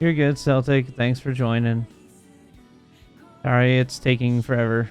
You're good, Celtic. Thanks for joining. Sorry, it's taking forever.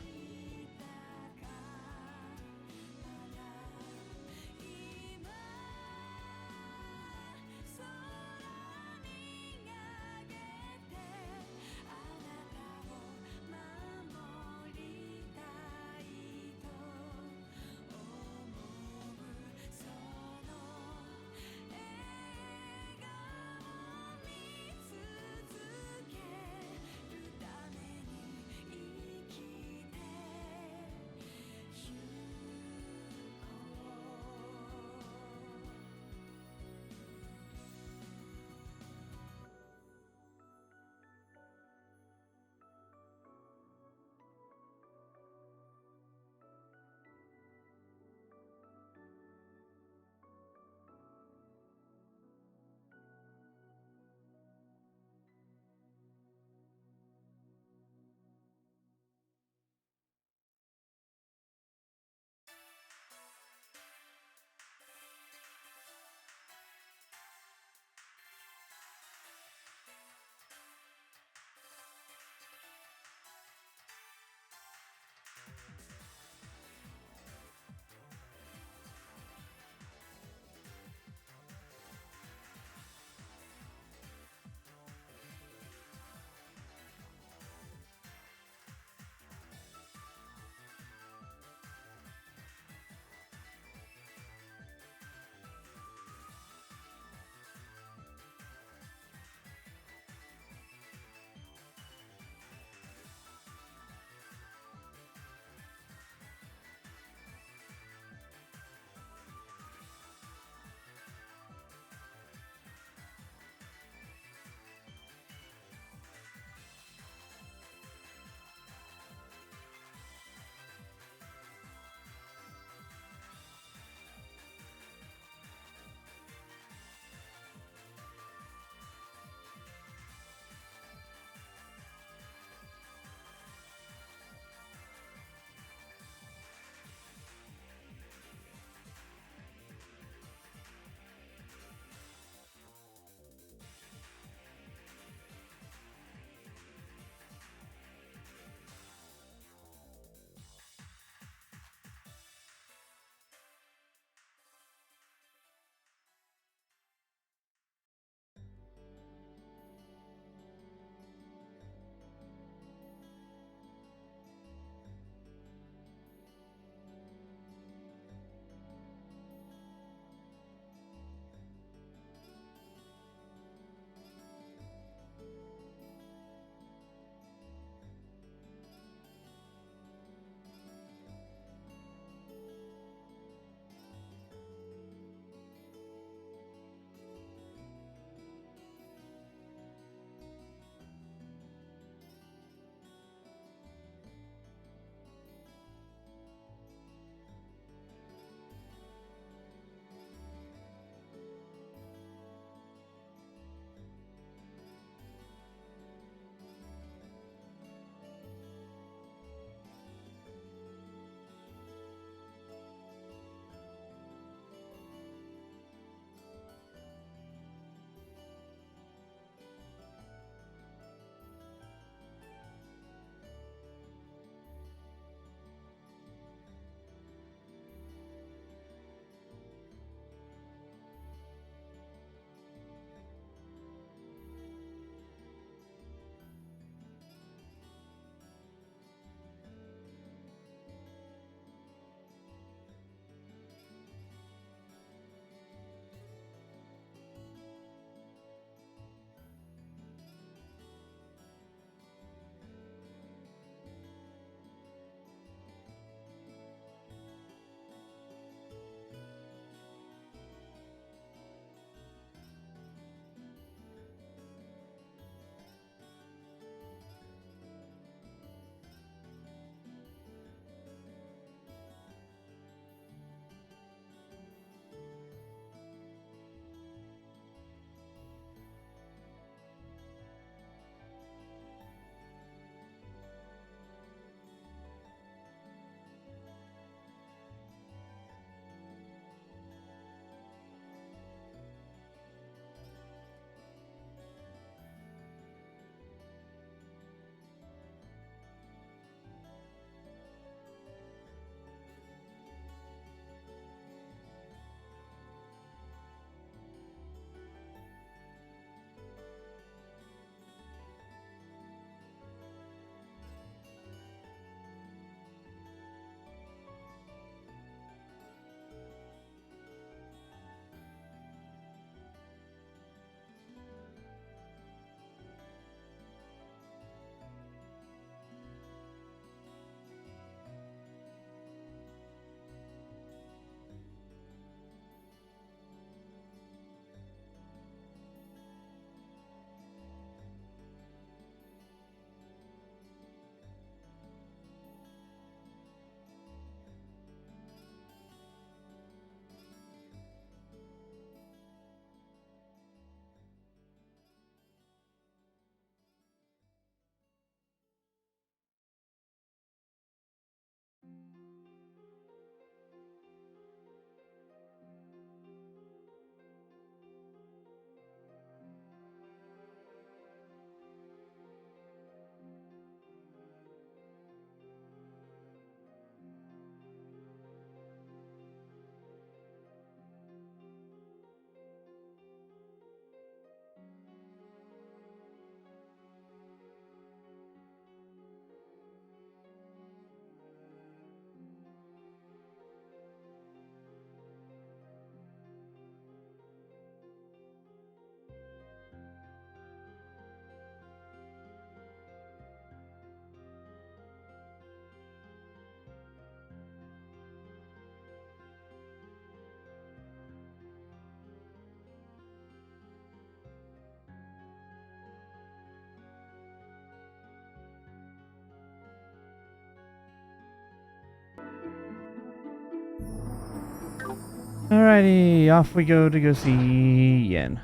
Alrighty, off we go to go see Yen.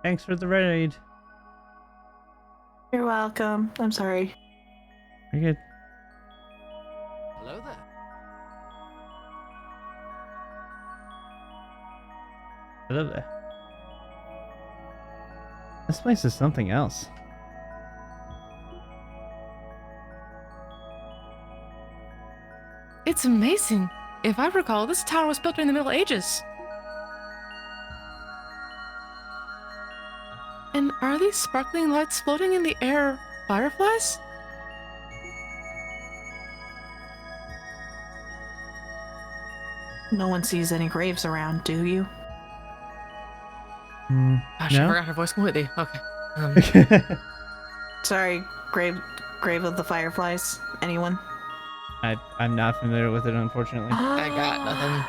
Thanks for the raid. You're welcome. I'm sorry. You're good. Hello there. Hello there. This place is something else. It's amazing. If I recall, this tower was built during the Middle Ages. And are these sparkling lights floating in the air fireflies? No one sees any graves around, do you? Gosh, No? I forgot her voice completely. Okay. Sorry, grave of the fireflies. Anyone? I'm not familiar with it, unfortunately. I got nothing.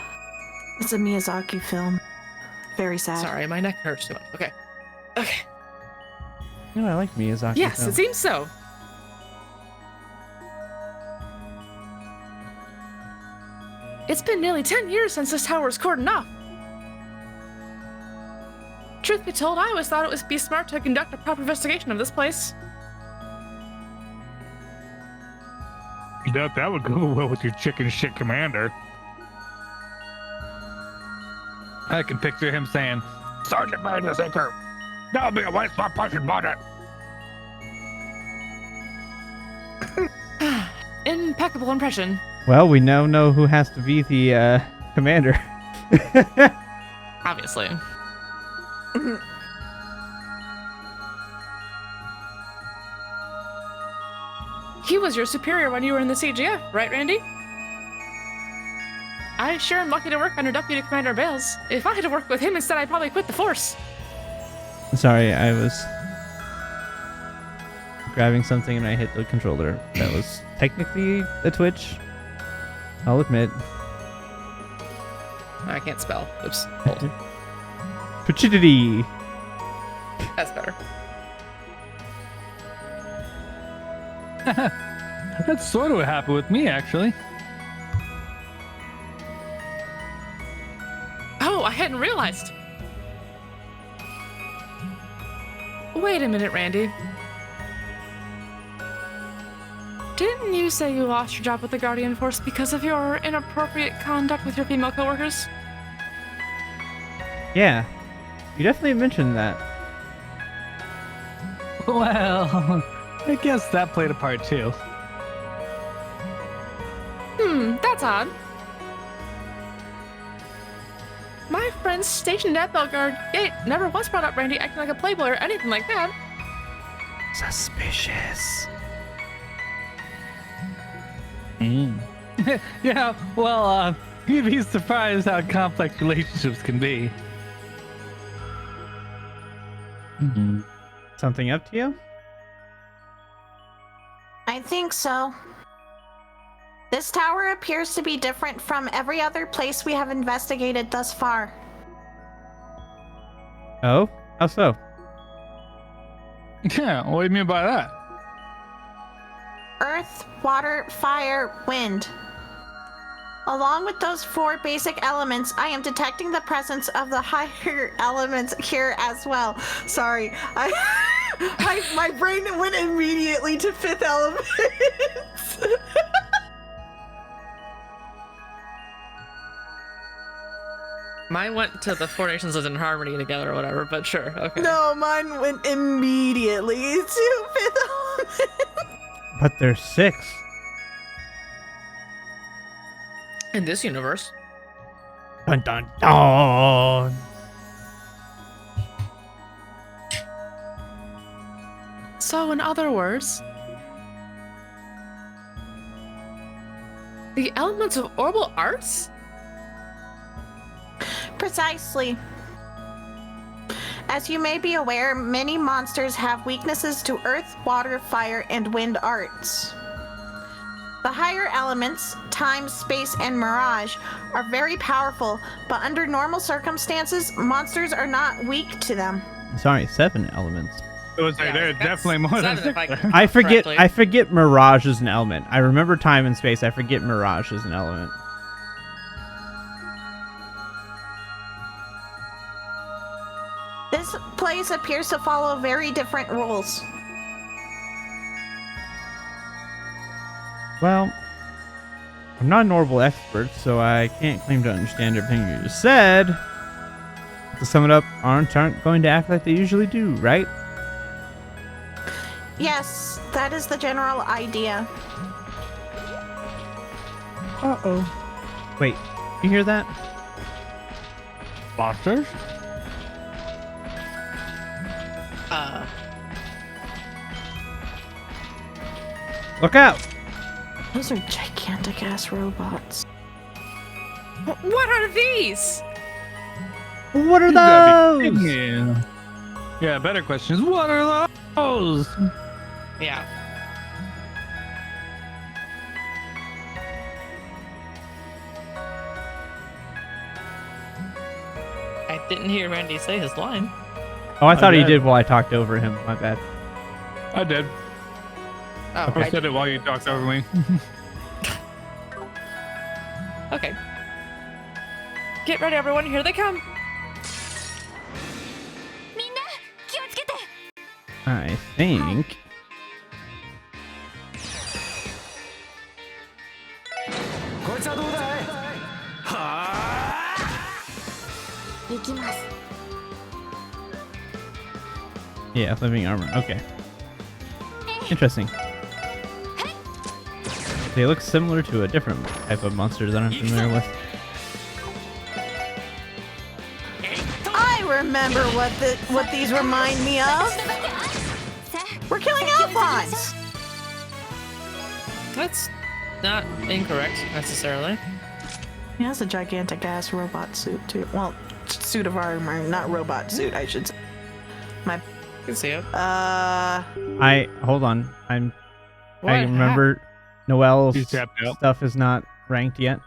It's a Miyazaki film. Very sad. Sorry, my neck hurts too much. Okay. Okay. You know, I like Miyazaki. Yes, films. it seems so. It's been nearly 10 years since this tower was cordoned off. Truth be told, I always thought it would be smart to conduct a proper investigation of this place. Doubt that would go well with your chicken shit commander. I can picture him saying, Sergeant Magnus Anchor, that'll be a waste of pushing button. Impeccable impression. Well, we now know who has to be the commander. Obviously. He was your superior when you were in the CGF, right, Randy? I sure am lucky to work under Deputy Commander Bales. If I had to work with him instead, I'd probably quit the force. Sorry, I was grabbing something and I hit the controller. That was technically a twitch. I'll admit. I can't spell. Oops. Hold. Twitchidity. That's better. That's sort of what happened with me, actually. Oh, I hadn't realized. Wait a minute, Randy. Didn't you say you lost your job with the Guardian Force because of your inappropriate conduct with your female coworkers? Yeah, you definitely mentioned that. Well, I guess that played a part too. That's odd. My friends stationed at Belgard Gate never once brought up Randy acting like a playboy or anything like that. Suspicious. Yeah, well, you'd be surprised how complex relationships can be. Something up to you? I think so. This tower appears to be different from every other place we have investigated thus far. Oh? How so? Yeah, what do you mean by that? Earth, water, fire, wind. Along with those 4 basic elements, I am detecting the presence of the higher elements here as well. Sorry, my brain went immediately to 5th element. Mine went to the 4 nations lived in harmony together or whatever, but sure, okay. No, mine went immediately to 5th element. But there's 6. In this universe. Dun dun dun. So, in other words, the elements of orbital arts? Precisely. As you may be aware, many monsters have weaknesses to earth, water, fire, and wind arts. The higher elements, time, space, and mirage, are very powerful, but under normal circumstances, monsters are not weak to them. Sorry, 7 elements. It was like, there's definitely more than If I 6. can I forget. correctly. I forget mirage is an element. I remember time and space. I forget mirage is an element. This place appears to follow very different rules. Well, I'm not an orbital expert, so I can't claim to understand everything you just said. To sum it up, aren't going to act like they usually do, right? Yes, that is the general idea. Uh-oh. Wait, you hear that? Monsters? Look out! Those are gigantic ass robots. What are these? What are You gotta be those? kidding me. Yeah, better question is, what are those? Yeah. I didn't hear Randy say his line. Oh, I thought he did. did while I talked over him. My bad. I did. Oh, I said it while you talked over me. Okay. Get ready, everyone. Here they come. I think. Yeah, living armor. Okay. Interesting. They look similar to a different type of monster that I'm familiar with. I remember what these remind me of. We're killing Alphons. That's not incorrect, necessarily. He has a gigantic ass robot suit too. Well, suit of armor, not robot suit, I should say. You can see it. Hold on. I What remember Noel's He's tapped out. stuff is not ranked yet.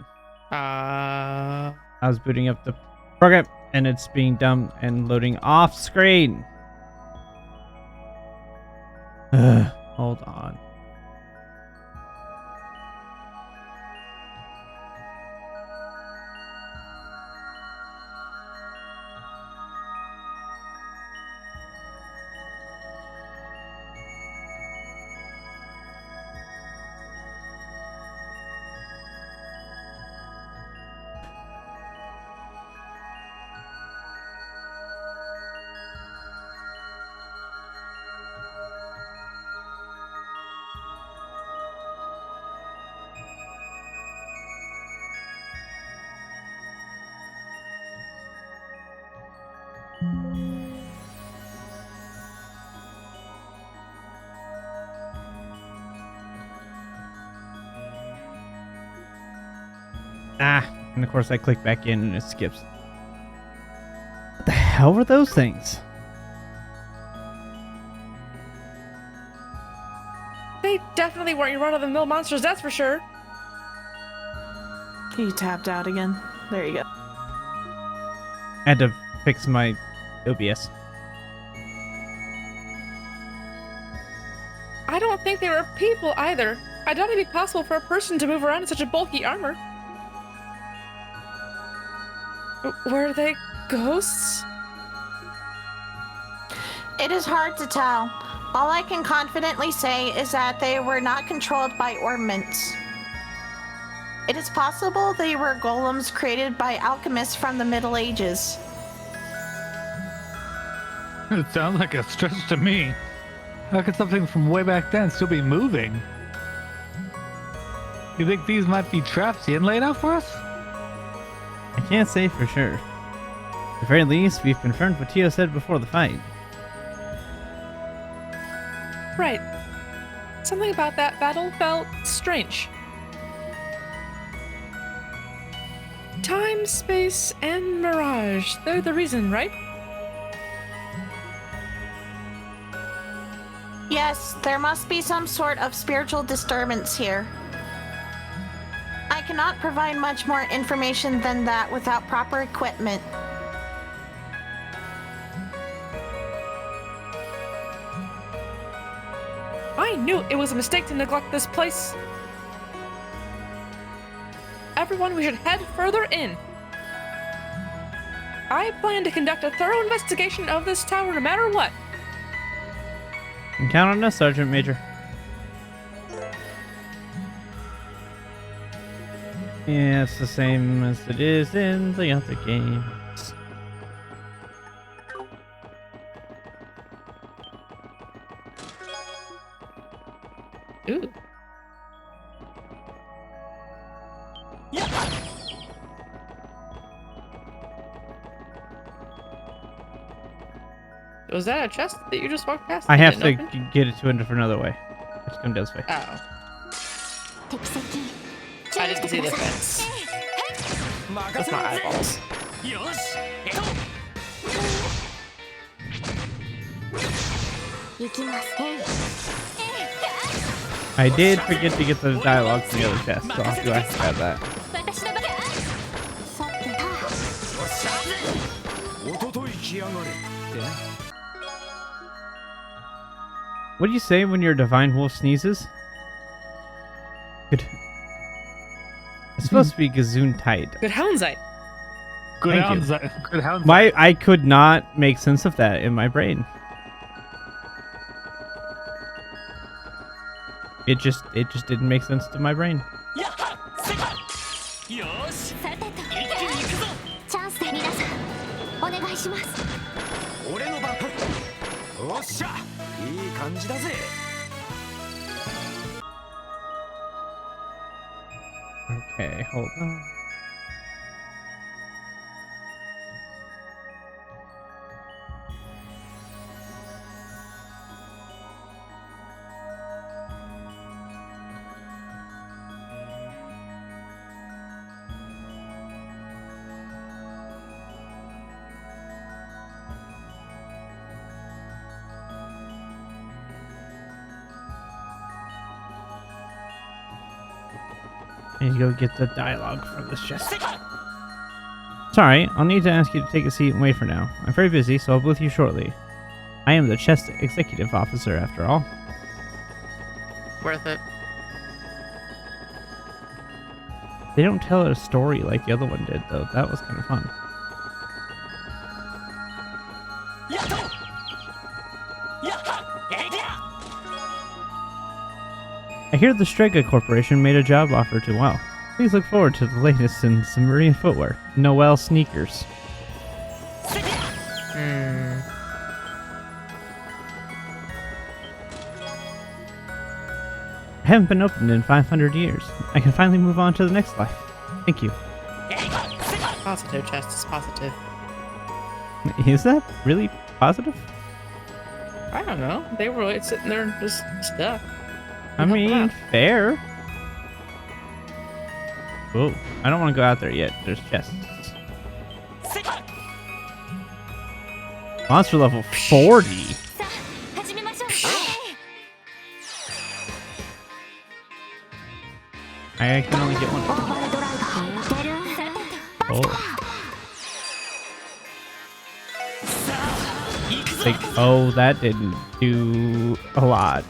Uh, I was booting up the program and it's being dumb and loading off screen. Hold on. And of course I click back in and it skips. What the hell were those things? they definitely weren't your run-of-the-mill monsters, that's for sure. He tapped out again. There you go. I had to fix my OBS. I don't think they were people either. I doubt it'd be possible for a person to move around in such a bulky armor. Were they ghosts? It is hard to tell. All I can confidently say is that they were not controlled by ornaments. It is possible they were golems created by alchemists from the Middle Ages. It sounds like a stretch to me. How could something from way back then still be moving? You think these might be traps Yin laid out for us? I can't say for sure. At the very least, we've confirmed what Tio said before the fight. Right. Something about that battle felt strange. Time, space, and mirage. They're the reason, right? Yes, there must be some sort of spiritual disturbance here. I cannot provide much more information than that without proper equipment. I knew it was a mistake to neglect this place. Everyone, we should head further in. I plan to conduct a thorough investigation of this tower no matter what. You can count on us, Sergeant Major. Yeah, it's the same as it is in the other games. Ooh. Was that a chest that you just walked past? I have Didn't to open? get it to a different other way. Let's come this way. Oh. I didn't see the fence. With my eyeballs. I did forget to get the dialogue from the other chest, so I'll have to ask about that. What do you say when your divine wolf sneezes? Good. It's supposed to be Gazoon tight. Good houndsight. Good Thank hounds. you. Good hounds. Why I could not make sense of that in my brain. It just didn't make sense to my brain. Okay, hold on. I need to go get the dialogue from this chest. Sorry, I'll need to ask you to take a seat and wait for now. I'm very busy, so I'll be with you shortly. I am the chest executive officer, after all. Worth it. They don't tell a story like the other one did, though. That was kind of fun. I hear the Strega Corporation made a job offer to WoW. Please look forward to the latest in submarine footwear. Noel sneakers. I haven't been opened in 500 years. I can finally move on to the next life. Thank you. Positive, chest is positive. Is that really positive? I don't know. They were like sitting there just stuck. I mean, fair. Whoa, I don't want to go out there yet. There's chests. Monster level 40. I can only get one. Oh. Like, oh, that didn't do a lot.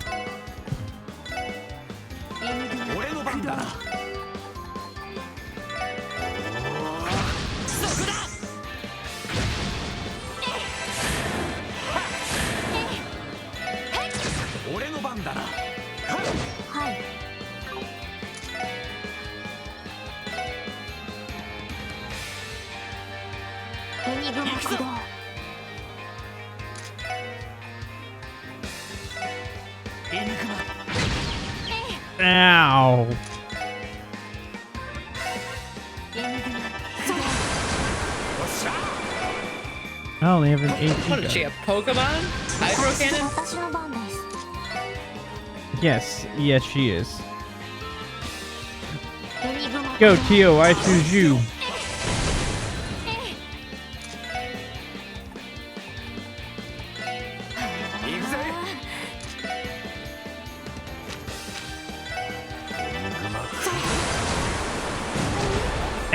Ow. Oh, they have an AP. What is she, a Pokemon? Hydro Cannon? Yes, yes, she is. Go, Tio, I choose you.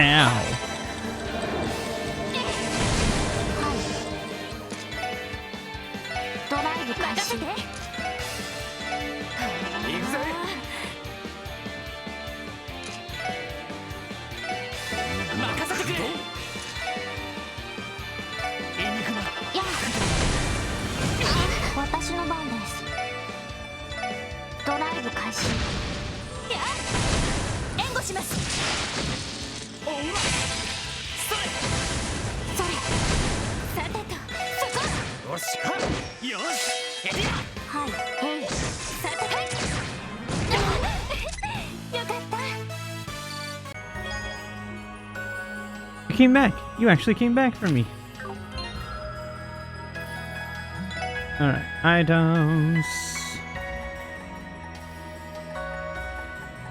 Ow. You came back. You actually came back for me. Alright, items.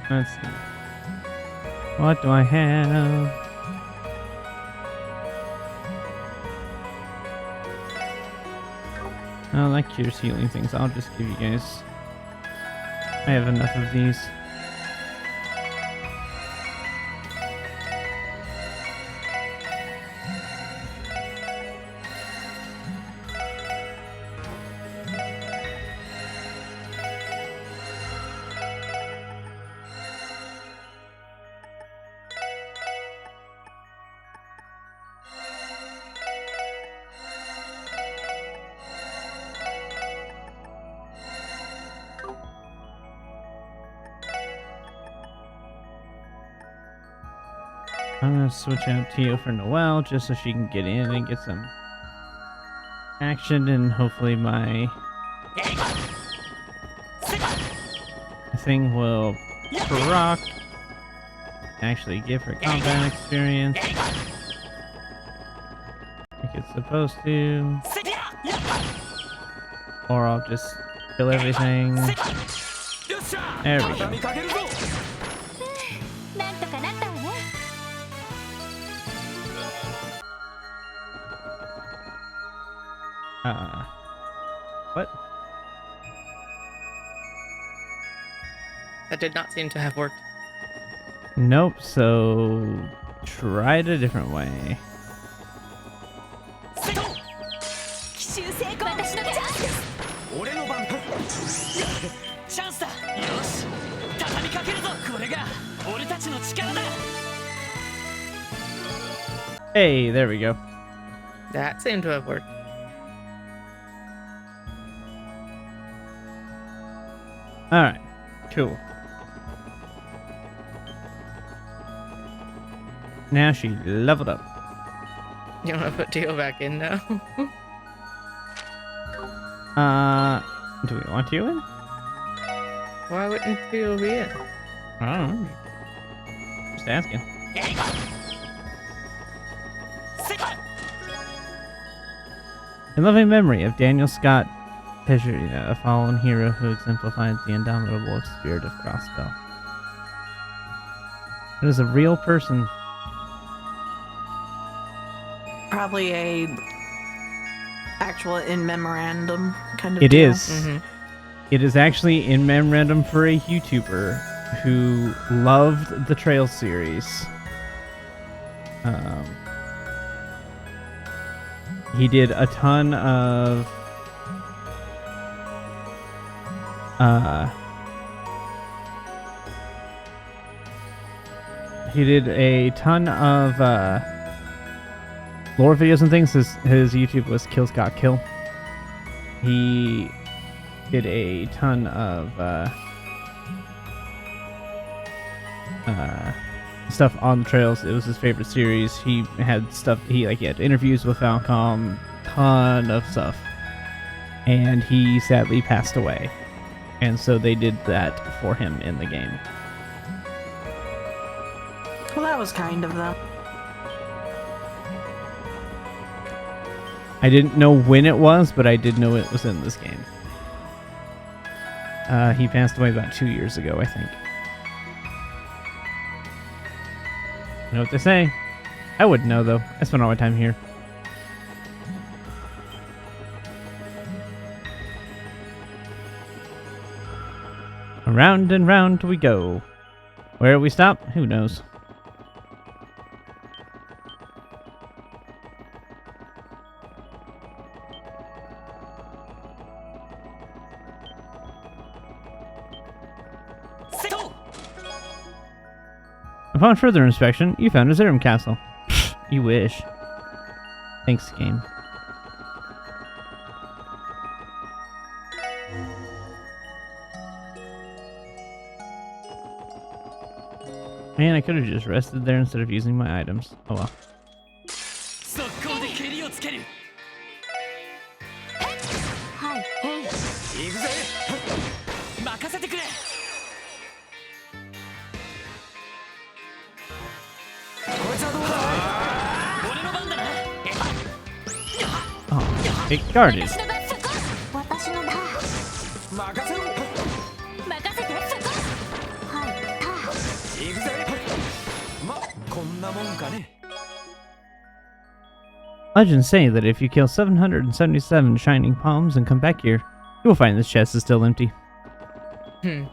Let's see. What do I have? I like Curious Healing things. I'll just give you guys. I have enough of these. I'm gonna switch out Tio for Noelle just so she can get in and get some action, and hopefully my thing will proc. Actually give her combat experience like it's supposed to. Or I'll just kill everything. There we go. What? That did not seem to have worked. Nope, so try it a different way. Hey, there we go. That seemed to have worked. Alright, cool. Now she leveled up. You want to put Tio back in now? Do we want you in? Why wouldn't Tio be in? I don't know. Just asking. In loving memory of Daniel Scott Pesciria, a fallen hero who exemplifies the indomitable spirit of Crossbell. It is a real person. Probably a actual in memorandum kind of It deal. is. It is actually in memorandum for a YouTuber who loved the Trail series. He did a ton of lore videos and things. His YouTube was Kill Scott Kill. He did a ton of stuff on the trails. It was his favorite series. He had stuff. He had interviews with Falcom, ton of stuff, and he sadly passed away. And so they did that for him in the game. Well, that was kind of them. I didn't know when it was, but I did know it was in this game. He passed away about 2 years ago, I think. You know what they say? I wouldn't know, though. I spent all my time here. Around and round we go. Where we stop? Who knows? Upon further inspection, you found a Zerum castle. You wish. Thanks, game. Man, I could have just rested there instead of using my items. Oh well. 速攻で蹴りをつけるはい行くぜ任せてくれこいつはどうだ俺の番だな Oh, it guarded. 私の番任せろ任せてはい行くぜまこんなもんかね Legends say that if you kill 777 shining palms and come back here, you will find this chest is still empty. Hmm.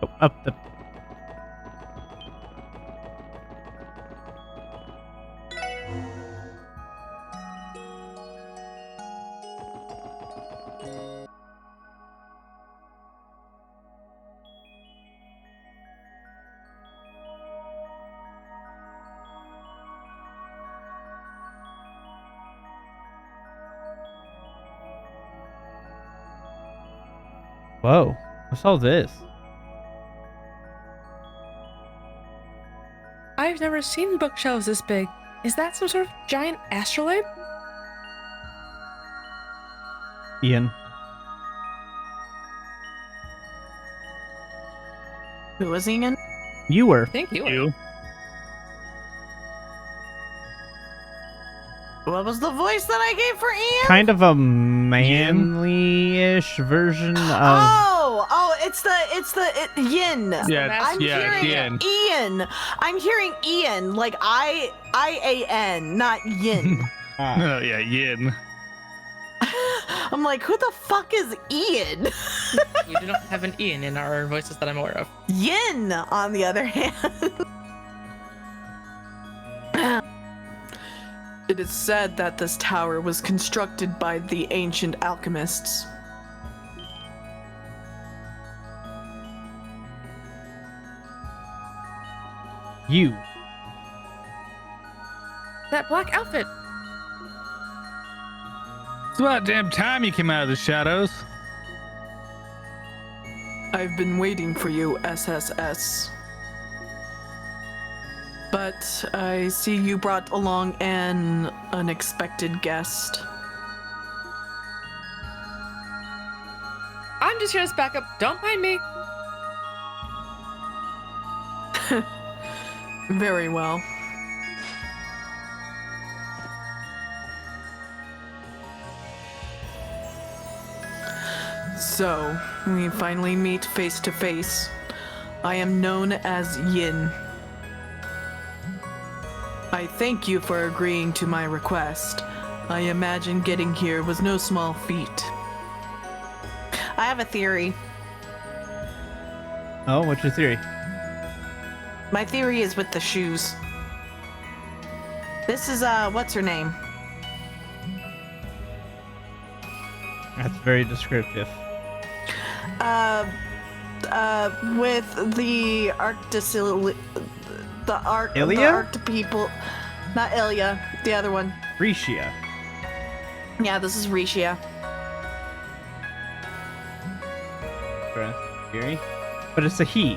Oh, up the... Whoa, what's all this? I've never seen bookshelves this big. Is that some sort of giant astrolabe? Ian. Who was Ian? You were. Thank you. You. What was the voice that I gave for Ian? Kind of a manly-ish version of... It's Yin. Yeah, I'm hearing Yin. Ian. I'm hearing Ian, like I-A-N, not Yin. Oh, yeah, yin. I'm like, who the fuck is Ian? We do not have an Ian in our voices that I'm aware of. Yin, on the other hand. It is said that this tower was constructed by the ancient alchemists. You. That black outfit. It's about damn time you came out of the shadows. I've been waiting for you, SSS. But I see you brought along an unexpected guest. I'm just here as backup. Don't mind me. Very well. So, we finally meet face to face. I am known as Yin. I thank you for agreeing to my request. I imagine getting here was no small feat. I have a theory. Oh, what's your theory? My theory is with the shoes. This is, what's her name? That's very descriptive. With the Ilya? the Arct people. Not Ilya, the other one. Rishia. Yeah, this is Rishia. Theory. But it's a he.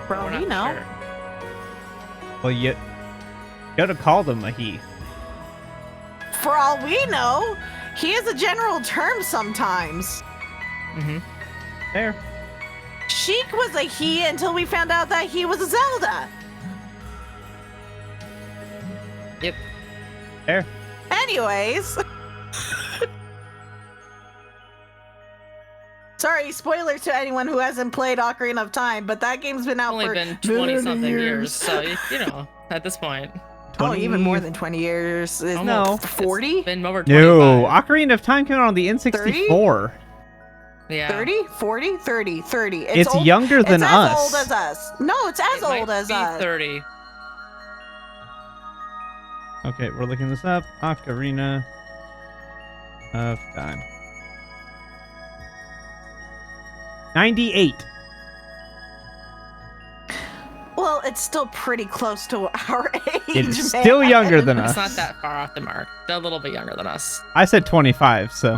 For all We're we not know. sure. Well, you gotta call them a he. For all we know, he is a general term sometimes. Mm-hmm. There. Sheik was a he until we found out that he was a Zelda. Yep. There. Anyways. Sorry, spoiler to anyone who hasn't played Ocarina of Time, but that game's been out Only for been many 20-something years, so, you know, at this point. Oh, even more than 20 years. Is No. 40? It's been over 25. No, Ocarina of Time came out on the N64. Yeah. 30? 40? 30. 30. It's old- younger than it's us. as old as us. No, it's as It might old as be us. 30. Okay, we're looking this up. Ocarina of Time. 98. Well, it's still pretty close to our age. It's still younger than us. It's not that far off the mark. They're a little bit younger than us. I said 25, so.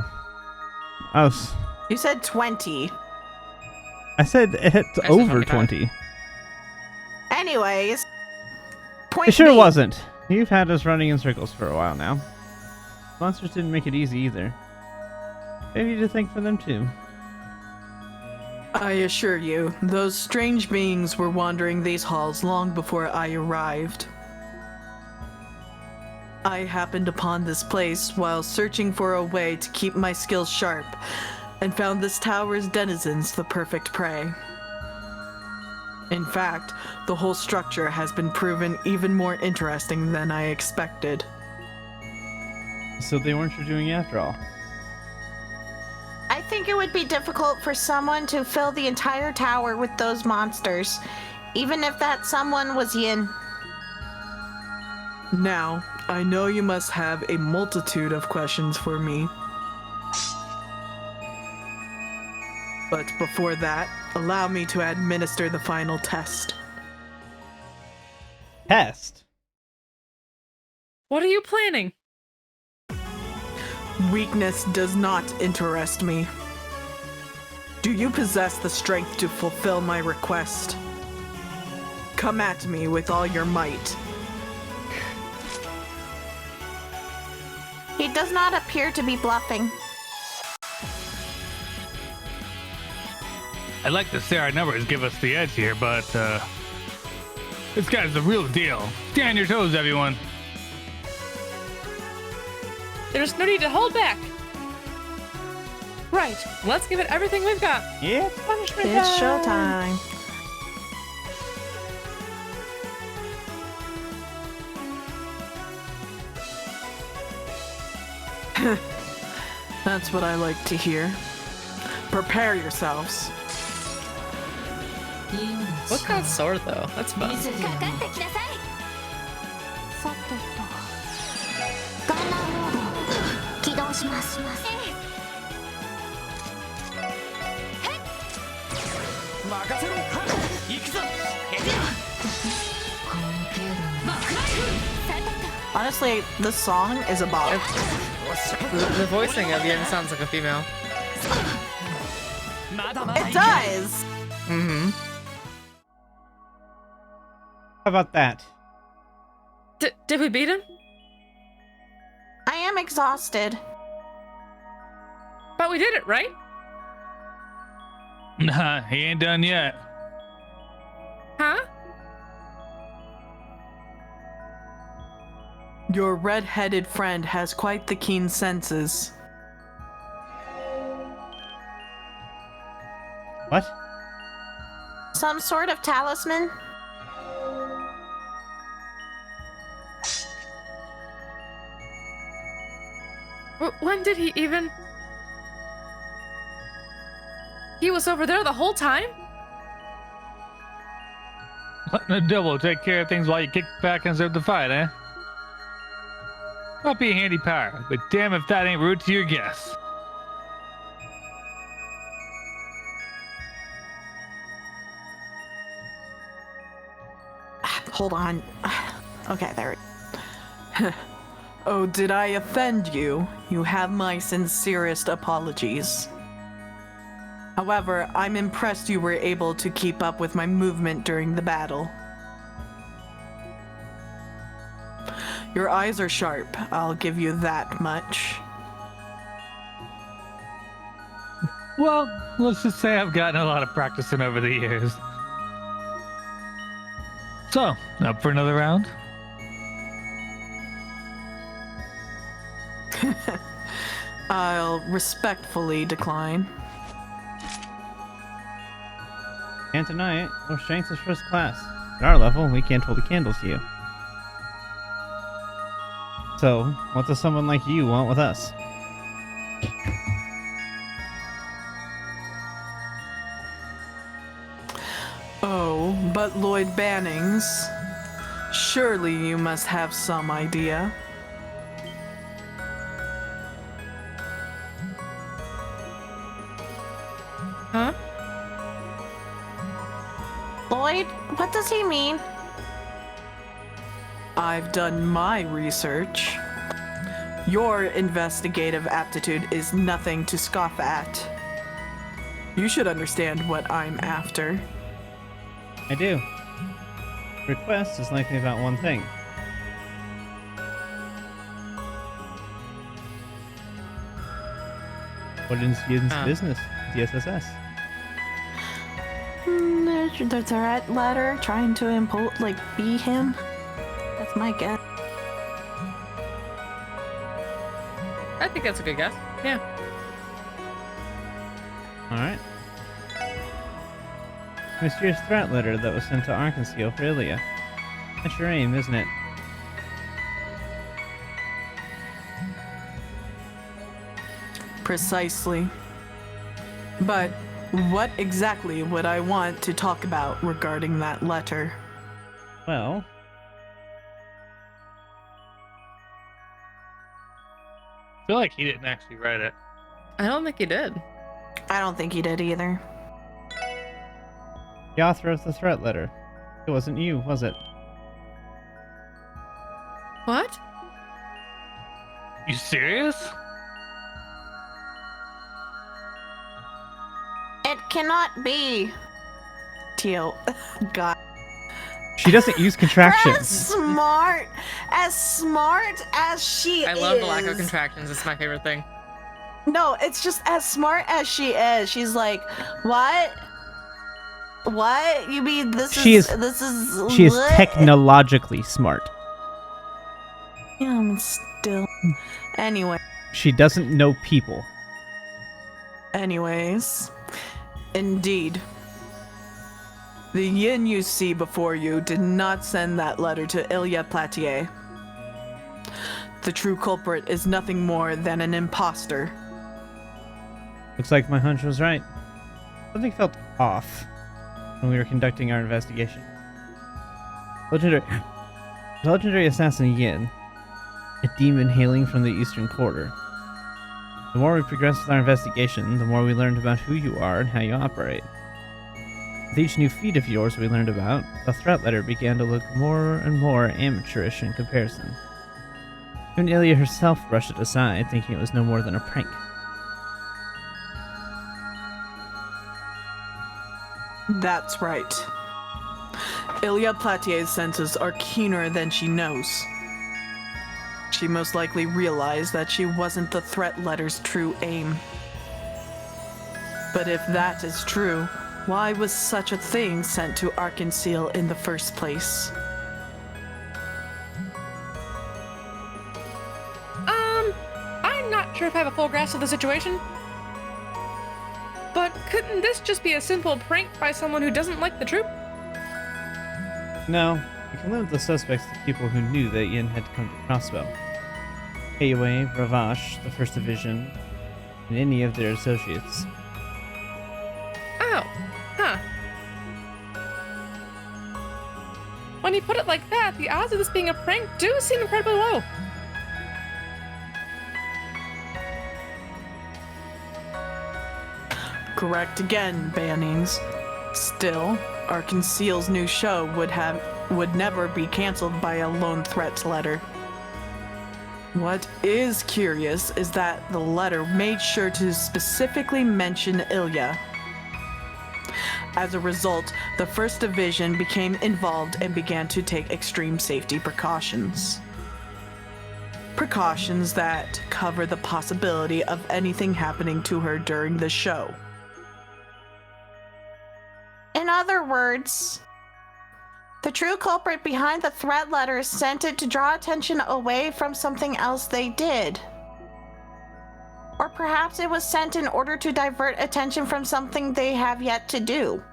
I was. You said 20. I said it's said over 25. 20. Anyways, It point sure B. wasn't. You've had us running in circles for a while now. Monsters didn't make it easy either. Maybe to thank for them too. I assure you, those strange beings were wandering these halls long before I arrived. I happened upon this place while searching for a way to keep my skills sharp, and found this tower's denizens the perfect prey. In fact, the whole structure has been proven even more interesting than I expected. So they weren't your doing after all. I think it would be difficult for someone to fill the entire tower with those monsters, even if that someone was Yin. Now, I know you must have a multitude of questions for me. But before that, allow me to administer the final test. Test? What are you planning? Weakness does not interest me. Do you possess the strength to fulfill my request? Come at me with all your might. He does not appear to be bluffing. I'd like to say our numbers give us the edge here, but this guy's the real deal. Stay on your toes, everyone. There's no need to hold back. Right, let's give it everything we've got. Yeah, it's punishment It's time. showtime. That's what I like to hear. Prepare yourselves. What's that sword though? That's fun. かかってきなさい。さてと、ガンナーモード起動します。任せろ行くぞエディア Honestly, this song is a bop. The voicing of Yin sounds like a female. まだまだ It does! Mm-hmm. How about that? Did we beat him? I am exhausted. But we did it, right? Nah, he ain't done yet. Huh? Your red-headed friend has quite the keen senses. What? Some sort of talisman? When did he even... He was over there the whole time? Letting the devil take care of things while you kick back and observe the fight, eh? Might be a handy power, but damn if that ain't rude to your guests. Hold on. Okay, there. Oh, did I offend you? You have my sincerest apologies. However, I'm impressed you were able to keep up with my movement during the battle. Your eyes are sharp, I'll give you that much. Well, let's just say I've gotten a lot of practicing over the years. So, up for another round? I'll respectfully decline. Can't deny it. Your strength is first class. At our level, we can't hold a candle to you. So, what does someone like you want with us? Oh, but Lloyd Bannings. Surely you must have some idea. Huh? Lloyd, what does he mean? I've done my research. Your investigative aptitude is nothing to scoff at. You should understand what I'm after. I do. Request is likely about one thing. What is Yin's business? DSSS. The threat letter trying to be him. That's my guess. I think that's a good guess. Yeah. Alright. Mysterious threat letter that was sent to Arkansas for Ilya. That's your aim, isn't it? Precisely. But what exactly would I want to talk about regarding that letter? Well... I feel like he didn't actually write it. I don't think he did. I don't think he did either. The author of the threat letter. It wasn't you, was it? What? You serious? It cannot be. Teal. God. She doesn't use As contractions. smart as she is. I love the lack of contractions. It's my favorite thing. No, it's just as smart as she is. She's like, what? What? You mean this She is what? technologically smart. Yeah, I'm still. Anyway. She doesn't know people. Anyways. Indeed. The Yin you see before you did not send that letter to Ilya Platier. The true culprit is nothing more than an imposter. Looks like my hunch was right. Something felt off when we were conducting our investigation. Legendary assassin Yin, a demon hailing from the eastern quarter. The more we progressed with our investigation, the more we learned about who you are and how you operate. With each new feat of yours we learned about, the threat letter began to look more and more amateurish in comparison. Even Ilya herself brushed it aside, thinking it was no more than a prank. That's right. Ilya Platier's senses are keener than she knows. She most likely realized that she wasn't the threat letter's true aim. But if that is true, why was such a thing sent to Arkansas in the first place? I'm not sure if I have a full grasp of the situation. But couldn't this just be a simple prank by someone who doesn't like the troop? No, we can limit the suspects to people who knew that Yin had come to Crossbow. Heiwei, Ravash, the First Division, and any of their associates. Oh, huh. When you put it like that, the odds of this being a prank do seem incredibly low. Correct again, Bannings. Still, Arkansas's new show would never be canceled by a lone threat letter. What is curious is that the letter made sure to specifically mention Ilya. As a result, the First Division became involved and began to take extreme safety precautions. Precautions that cover the possibility of anything happening to her during the show. In other words, the true culprit behind the threat letter sent it to draw attention away from something else they did. Or perhaps it was sent in order to divert attention from something they have yet to do.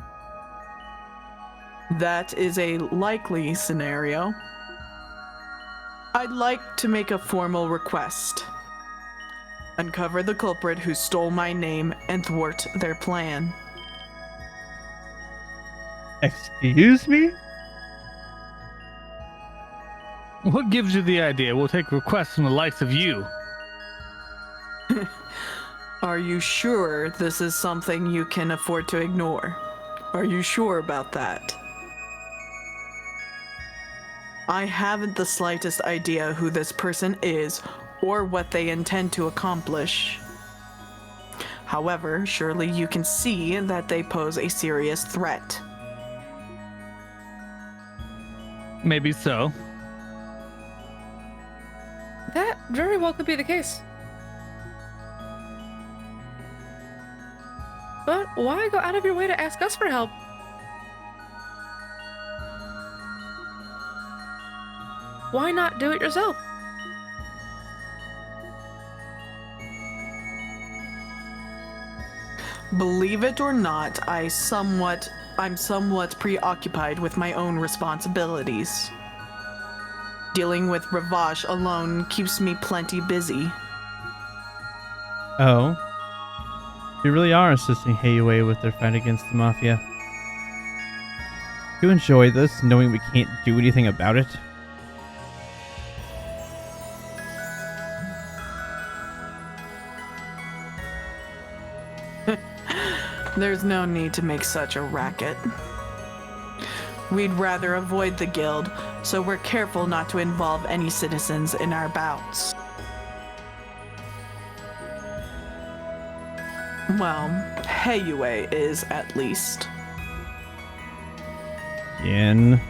That is a likely scenario. I'd like to make a formal request. Uncover the culprit who stole my name and thwart their plan. Excuse me? What gives you the idea we'll take requests from the likes of you? Are you sure this is something you can afford to ignore? Are you sure about that? I haven't the slightest idea who this person is or what they intend to accomplish. However, surely you can see that they pose a serious threat. Maybe so. That very well could be the case. But why go out of your way to ask us for help? Why not do it yourself? Believe it or not, I'm somewhat preoccupied with my own responsibilities. Dealing with Ravash alone keeps me plenty busy. Oh. You really are assisting Heiwei with their fight against the Mafia. Do you enjoy this, knowing we can't do anything about it? There's no need to make such a racket. We'd rather avoid the guild, so we're careful not to involve any citizens in our bouts. Well, Heiwei is at least. Yin.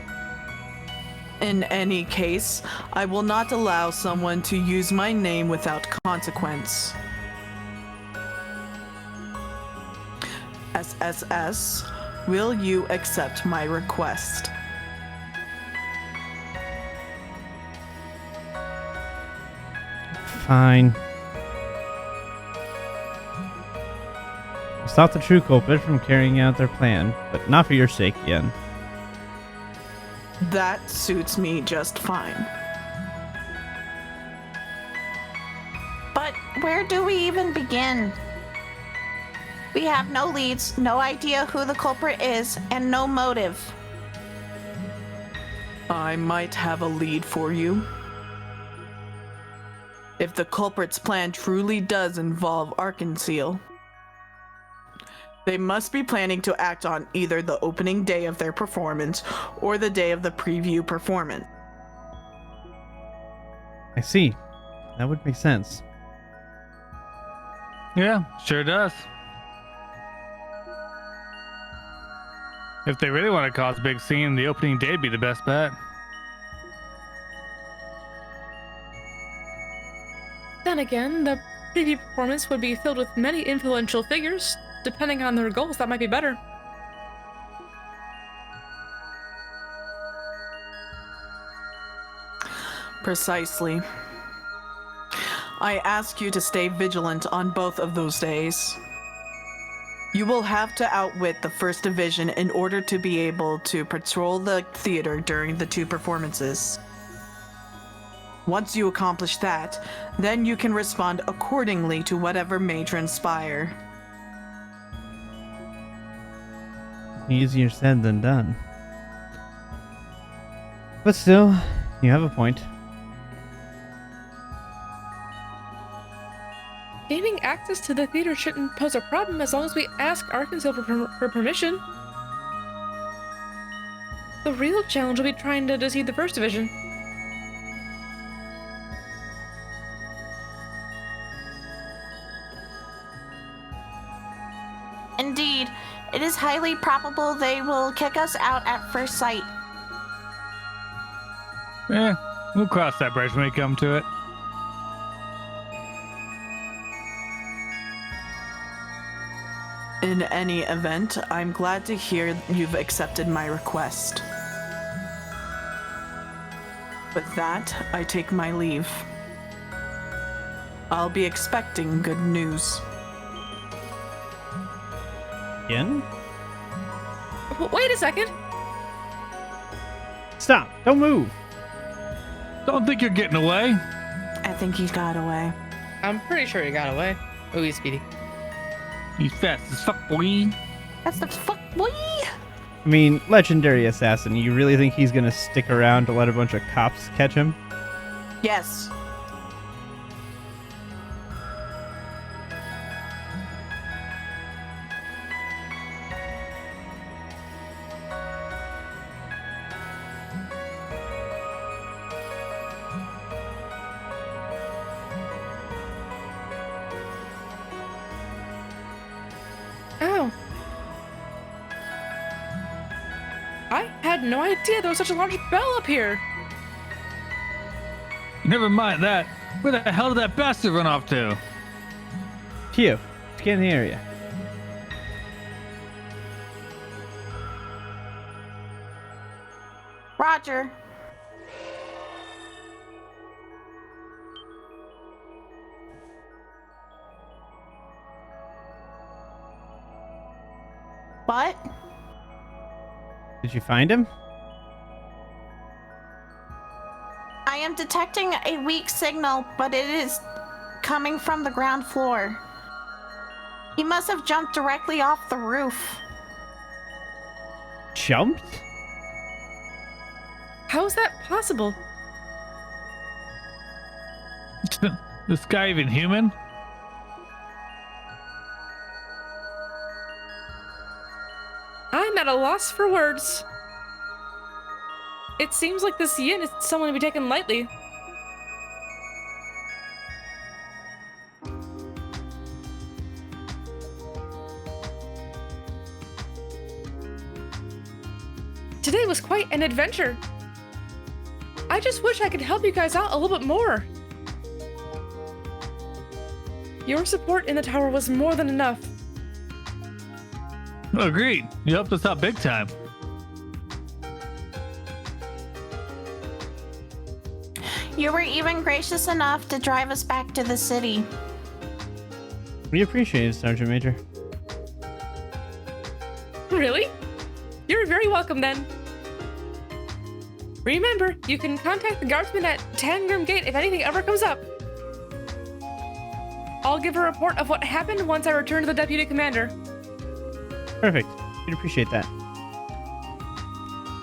In any case, I will not allow someone to use my name without consequence. SSS, will you accept my request? Fine. Stop the true culprit from carrying out their plan, but not for your sake, Yen. That suits me just fine. But where do we even begin? We have no leads, no idea who the culprit is, and no motive. I might have a lead for you. If the culprit's plan truly does involve Arkansas, they must be planning to act on either the opening day of their performance or the day of the preview performance. I see. That would make sense. Yeah, sure does. If they really want to cause a big scene, the opening day would be the best bet. Then again, the preview performance would be filled with many influential figures. Depending on their goals, that might be better. Precisely. I ask you to stay vigilant on both of those days. You will have to outwit the First Division in order to be able to patrol the theater during the two performances. Once you accomplish that, then you can respond accordingly to whatever may transpire. Easier said than done. But still, you have a point. Gaining access to the theater shouldn't pose a problem as long as we ask Arkansas for permission. The real challenge will be trying to deceive the First Division. Indeed, it is highly probable they will kick us out at first sight. We'll cross that bridge when we come to it. In any event, I'm glad to hear you've accepted my request. With that, I take my leave. I'll be expecting good news. Yen? Wait a second! Stop! Don't move! Don't think you're getting away. I think he got away. I'm pretty sure he got away. Oh, he's speedy. He's fast as fuck, boy. That's the fuck, boy. I mean, legendary assassin, you really think he's gonna stick around to let a bunch of cops catch him? Yes. I had no idea there was such a large bell up here. Never mind that. Where the hell did that bastard run off to? Phew. Scan the area. Roger. What? Did you find him? I am detecting a weak signal, but it is coming from the ground floor. He must have jumped directly off the roof. Jumped? How is that possible? This guy even human? I'm at a loss for words. It seems like this yin is someone to be taken lightly. Today was quite an adventure. I just wish I could help you guys out a little bit more. Your support in the tower was more than enough. Agreed. You helped us out big time. You were even gracious enough to drive us back to the city. We appreciate it, Sergeant Major. Really? You're very welcome then. Remember, you can contact the guardsman at Tangram Gate if anything ever comes up. I'll give a report of what happened once I return to the Deputy Commander. Perfect. We'd appreciate that.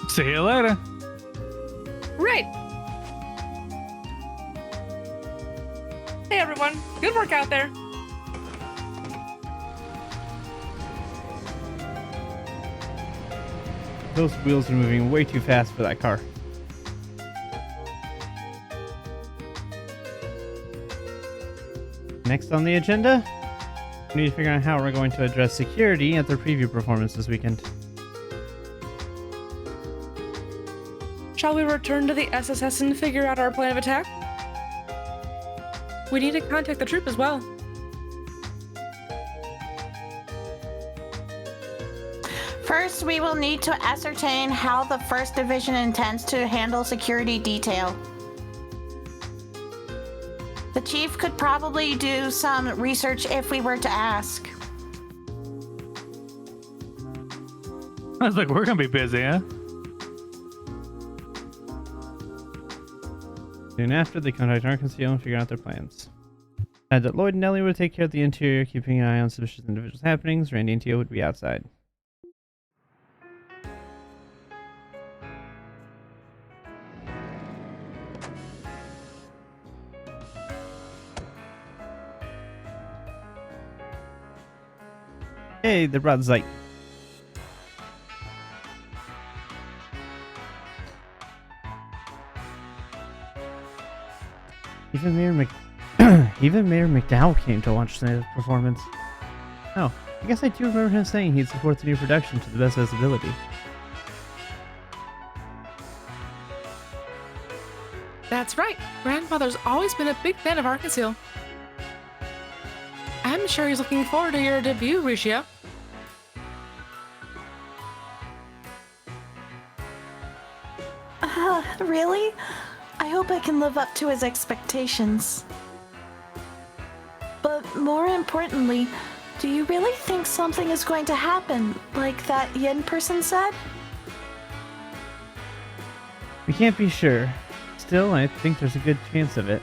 See you later. Right. Hey everyone, good work out there. Those wheels are moving way too fast for that car. Next on the agenda, we need to figure out how we're going to address security at their preview performance this weekend. Shall we return to the SSS and figure out our plan of attack? We need to contact the troop as well. First, we will need to ascertain how the 1st Division intends to handle security detail. The Chief could probably do some research if we were to ask. I was like, we're gonna be busy, huh? Soon after, they contact Arkansas and figure out their plans. Add that Lloyd and Ellie would take care of the interior, keeping an eye on suspicious individuals' happenings. Randy and Tio would be outside. Hey, the brought Zeit. Even Mayor McDowell came to watch the performance. Oh, I guess I do remember him saying he'd support the new production to the best of his ability. That's right. Grandfather's always been a big fan of Arkansas. I'm sure he's looking forward to your debut, Ricio. Really? I hope I can live up to his expectations. But more importantly, do you really think something is going to happen, like that Yin person said? We can't be sure. Still, I think there's a good chance of it.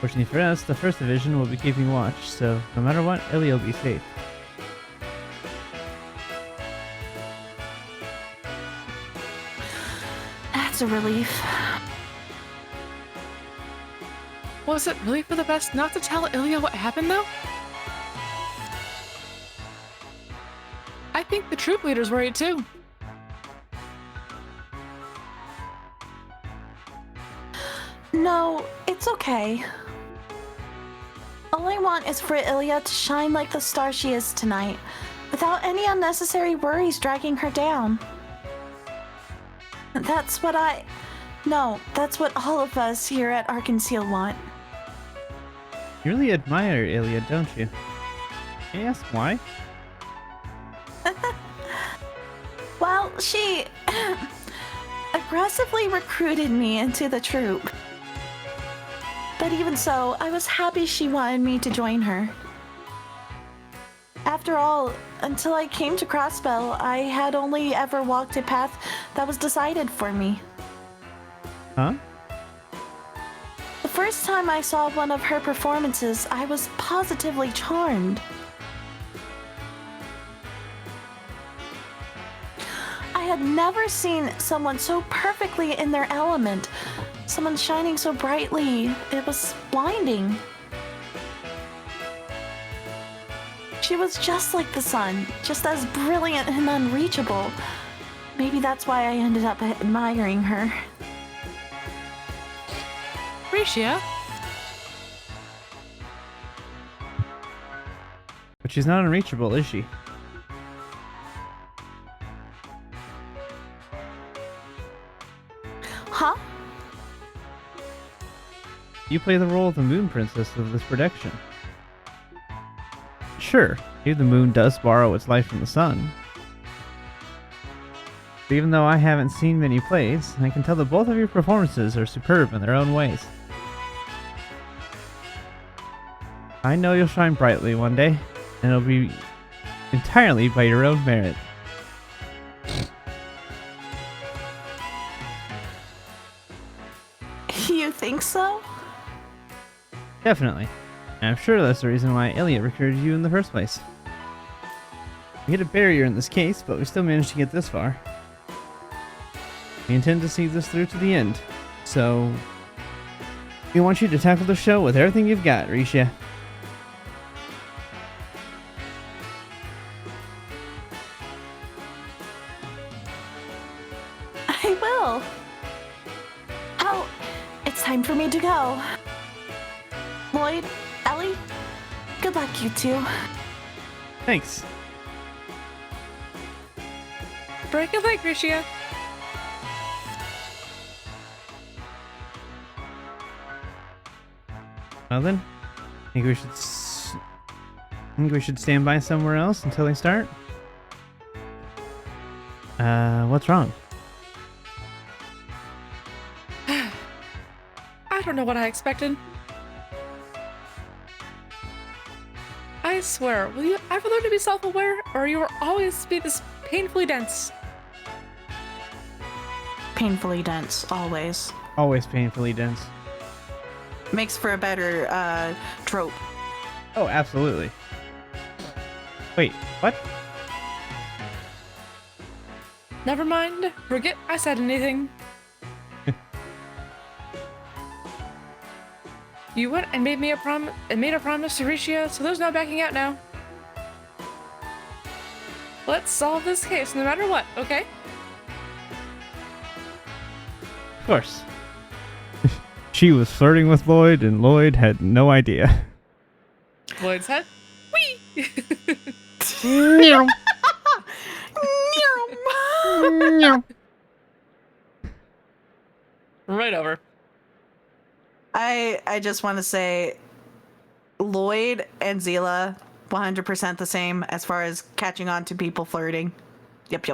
Fortunately for us, the 1st Division will be keeping watch, so no matter what, Ellie will be safe. That's a relief. Was it really for the best not to tell Ilya what happened, though? I think the troop leader's worried, too. No, it's okay. All I want is for Ilya to shine like the star she is tonight, without any unnecessary worries dragging her down. That's what No, that's what all of us here at Arkansas want. You really admire Ilya, don't you? Can you ask why? Well, she aggressively recruited me into the troop. But even so, I was happy she wanted me to join her. After all, until I came to Crossbell, I had only ever walked a path that was decided for me. Huh? The first time I saw one of her performances, I was positively charmed. I had never seen someone so perfectly in their element, someone shining so brightly. It was blinding. She was just like the sun, just as brilliant and unreachable. Maybe that's why I ended up admiring her. Risha? But she's not unreachable, is she? Huh? You play the role of the Moon Princess of this production. Sure, maybe the moon does borrow its light from the sun. But even though I haven't seen many plays, I can tell that both of your performances are superb in their own ways. I know you'll shine brightly one day, and it'll be entirely by your own merit. You think so? Definitely. And I'm sure that's the reason why Ilya recruited you in the first place. We hit a barrier in this case, but we still managed to get this far. We intend to see this through to the end, so we want you to tackle the show with everything you've got, Risha. I will. Oh, it's time for me to go. Lloyd, Ellie, good luck, you two. Thanks. Break a leg, Risha. Well then, think we should stand by somewhere else until they start? What's wrong? I don't know what I expected. I swear, will you ever learn to be self-aware, or you will always be this painfully dense? Painfully dense, always. Always painfully dense. Makes for a better trope. Oh, absolutely. Wait, what? Never mind. Forget I said anything. You went and made a promise to Risha, so there's no backing out now. Let's solve this case no matter what, okay? Of course. She was flirting with Lloyd, and Lloyd had no idea. Lloyd's head. Whee! Right over. I just want to say Lloyd and Zila 100% the same as far as catching on to people flirting. Yep.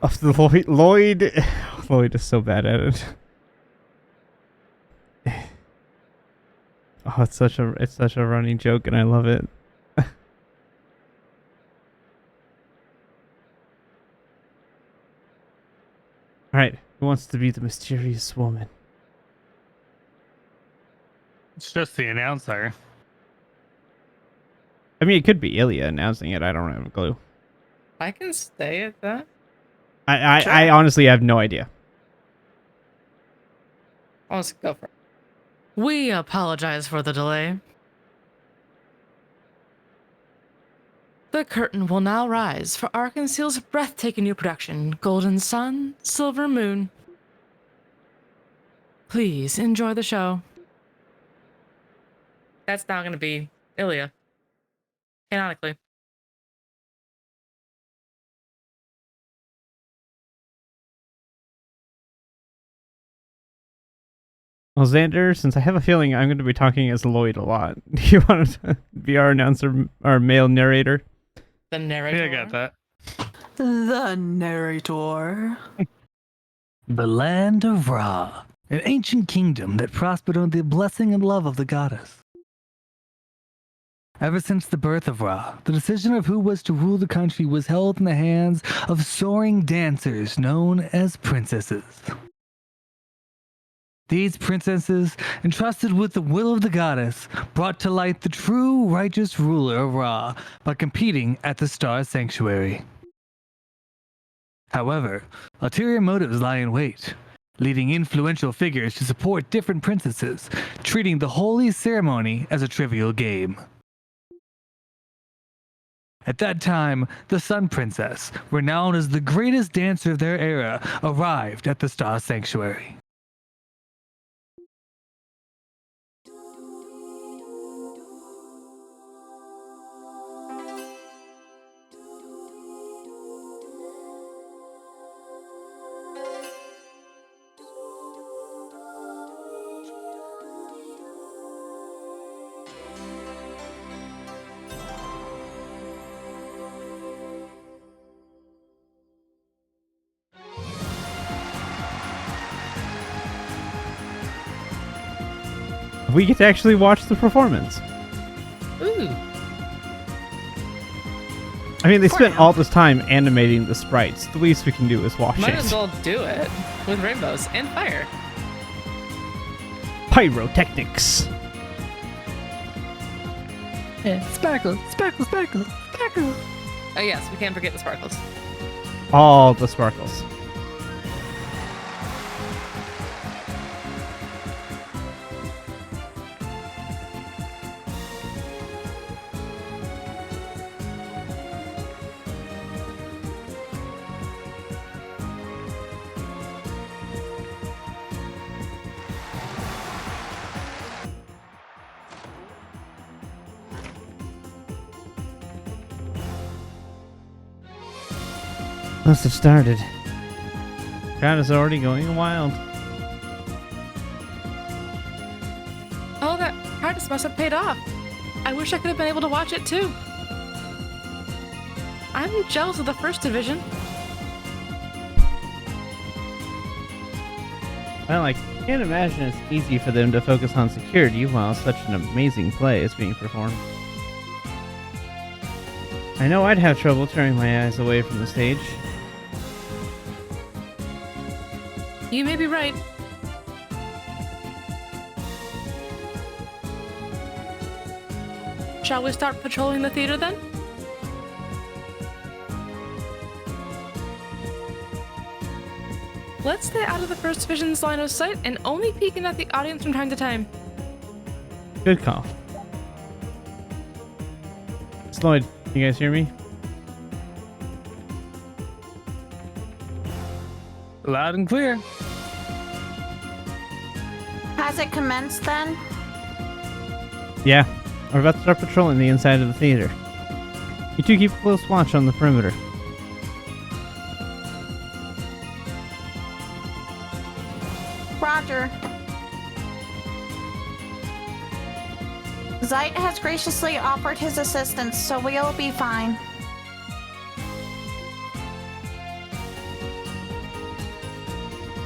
Oh, Lloyd is so bad at it. Oh, it's such a running joke, and I love it. All right, who wants to be the mysterious woman? It's just the announcer. I mean, it could be Ilya announcing it. I don't have a clue. I can stay at that. I honestly have no idea. Let's go for it. We apologize for the delay. The curtain will now rise for Arkansas's breathtaking new production, Golden Sun, Silver Moon. Please enjoy the show. That's now going to be Ilya. Canonically. Well, Xander, since I have a feeling I'm going to be talking as Lloyd a lot, do you want to be our announcer, our male narrator? The narrator. Yeah, I got that. The narrator. The land of Ra, an ancient kingdom that prospered under the blessing and love of the goddess. Ever since the birth of Ra, the decision of who was to rule the country was held in the hands of soaring dancers known as princesses. These princesses, entrusted with the will of the goddess, brought to light the true righteous ruler of Ra by competing at the Star Sanctuary. However, ulterior motives lie in wait, leading influential figures to support different princesses, treating the holy ceremony as a trivial game. At that time, the Sun Princess, renowned as the greatest dancer of their era, arrived at the Star Sanctuary. We get to actually watch the performance. Ooh. I mean, they spent all this time animating the sprites. The least we can do is watch Might as it. well do it with rainbows and fire. Pyrotechnics. Yeah, sparkle, sparkle, sparkle, sparkle. Oh yes, we can't forget the sparkles. All the sparkles. Must have started. Crowd is already going wild. Oh, that practice must have paid off. I wish I could have been able to watch it too. I'm jealous of the first division. Well, I can't imagine it's easy for them to focus on security while such an amazing play is being performed. I know I'd have trouble turning my eyes away from the stage. You may be right. Shall we start patrolling the theater then? Let's stay out of the First Division's line of sight and only peek in at the audience from time to time. Good call. Lloyd, you guys hear me? Loud and clear. Has it commenced then? Yeah, we're about to start patrolling the inside of the theater. You two keep a close watch on the perimeter. Roger. Zeit has graciously offered his assistance, so we'll be fine.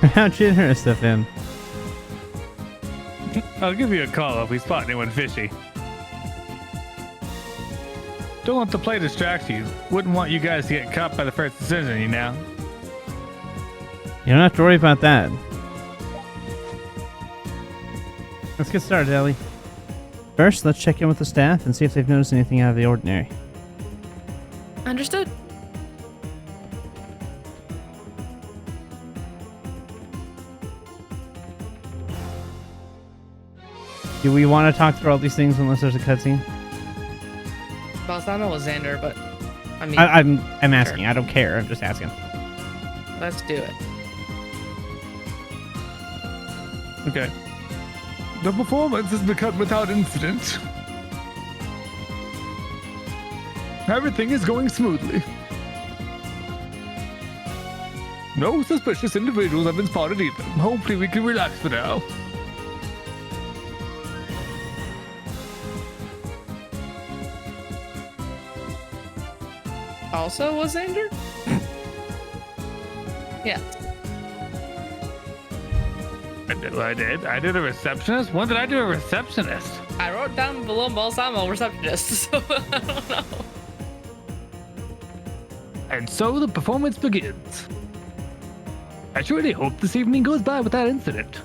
How generous of him. I'll give you a call if we spot anyone fishy. Don't let the play distract you. Wouldn't want you guys to get caught by the first decision, you know? You don't have to worry about that. Let's get started, Ellie. First, let's check in with the staff and see if they've noticed anything out of the ordinary. Understood. Do we want to talk through all these things unless there's a cutscene? Well, I know it was Xander, but I mean, I'm asking. Sure. I don't care. I'm just asking. let's do it. Okay. The performance has begun without incident. Everything is going smoothly. No suspicious individuals have been spotted either. Hopefully we can relax for now. also was Xander? Yeah. I did a receptionist? When did I do a receptionist? I wrote down below Balsamo receptionist, so I don't know. And so the performance begins. I surely hope this evening goes by without incident.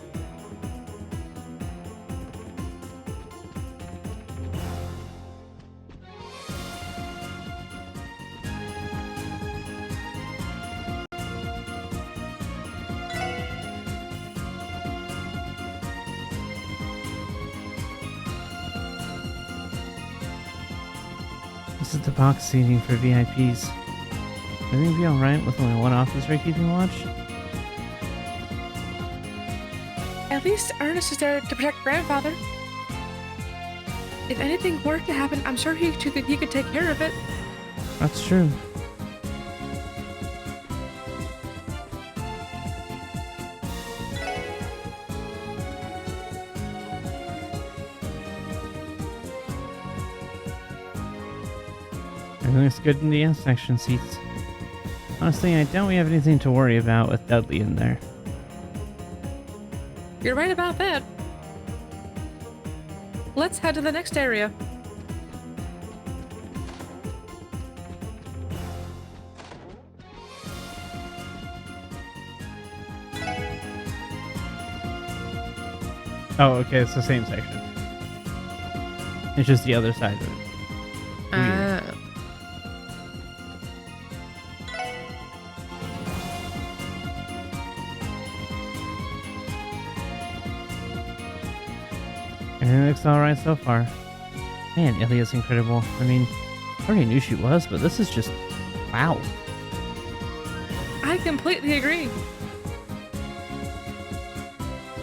This is the box seating for VIPs. I think it'd be alright with only one officer keeping watch. At least Ernest is there to protect grandfather. If anything were to happen, I'm sure he could take care of it. That's true. Everything looks good in the S section seats. Honestly, I doubt we have anything to worry about with Dudley in there. You're right about that. Let's head to the next area. Oh, okay, it's the same section. It's just the other side of it. Weird. Everything looks alright so far. Man, Ilia's incredible. I mean, I already knew she was, but this is just... wow. I completely agree.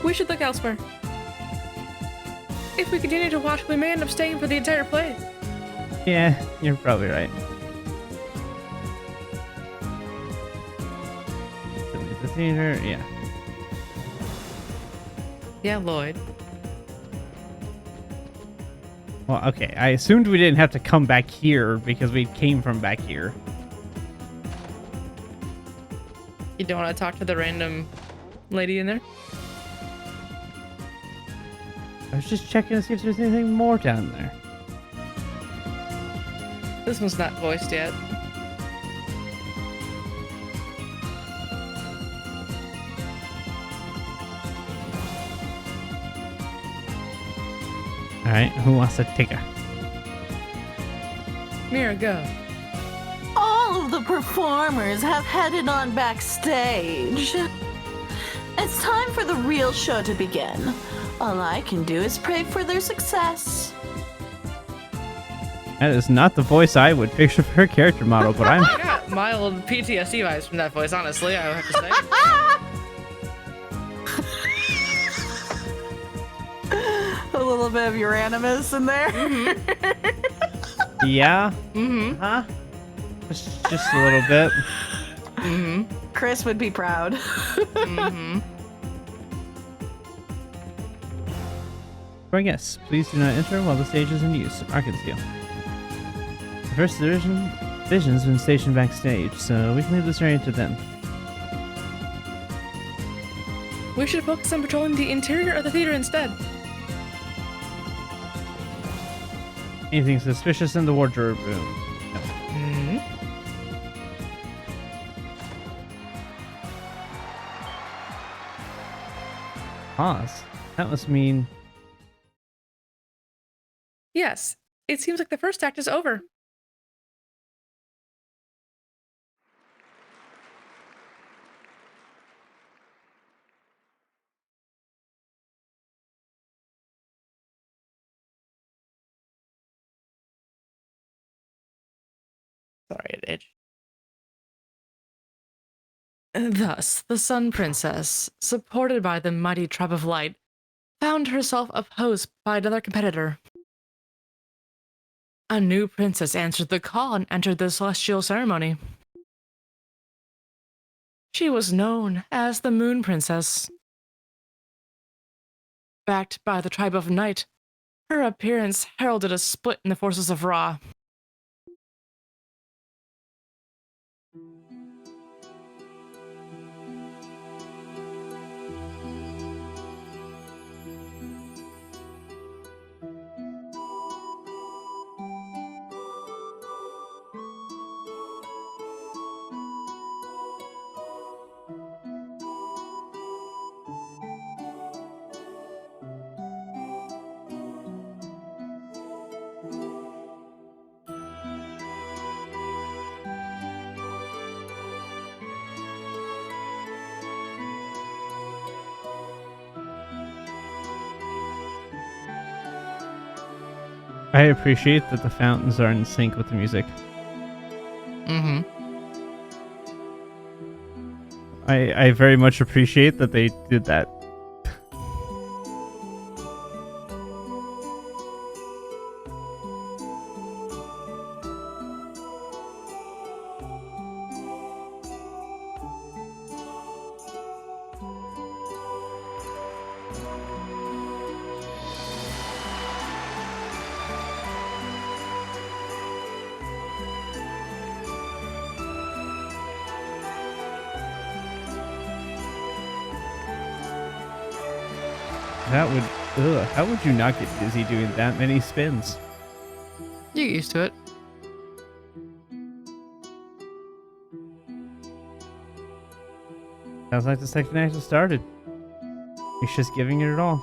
We should look elsewhere. If we continue to watch, we may end up staying for the entire play. Yeah, you're probably right. The theater, yeah. Yeah, Lloyd. Well, okay, I assumed we didn't have to come back here because we came from back here. You don't want to talk to the random lady in there? I was just checking to see if there's anything more down there. This one's not voiced yet. Alright, who wants to take her? Mira, go. All of the performers have headed on backstage. It's time for the real show to begin. All I can do is pray for their success. That is not the voice I would picture for her character model, but I'm... I got mild PTSD vibes from that voice, honestly, I would have to say. A little bit of Uranimus in there. Yeah? Mm-hmm. Huh? Just a little bit. Mm-hmm. Chris would be proud. Mm-hmm. For guests, please do not enter while the stage is in use. Arkansas. The first division's been stationed backstage, so we can leave this area to them. We should focus on patrolling the interior of the theater instead. Anything suspicious in the wardrobe room? No. Mm-hmm. Pause. That must mean... Yes, it seems like the first act is over. Sorry, it itched. Thus, the Sun Princess, supported by the mighty tribe of light, found herself opposed by another competitor. A new princess answered the call and entered the celestial ceremony. She was known as the Moon Princess. Backed by the tribe of Night, her appearance heralded a split in the forces of Ra. I appreciate that the fountains are in sync with the music. Mm-hmm. I very much appreciate that they did that. That would, how would you not get dizzy doing that many spins? You get used to it. Sounds like the second act has started. He's just giving it all.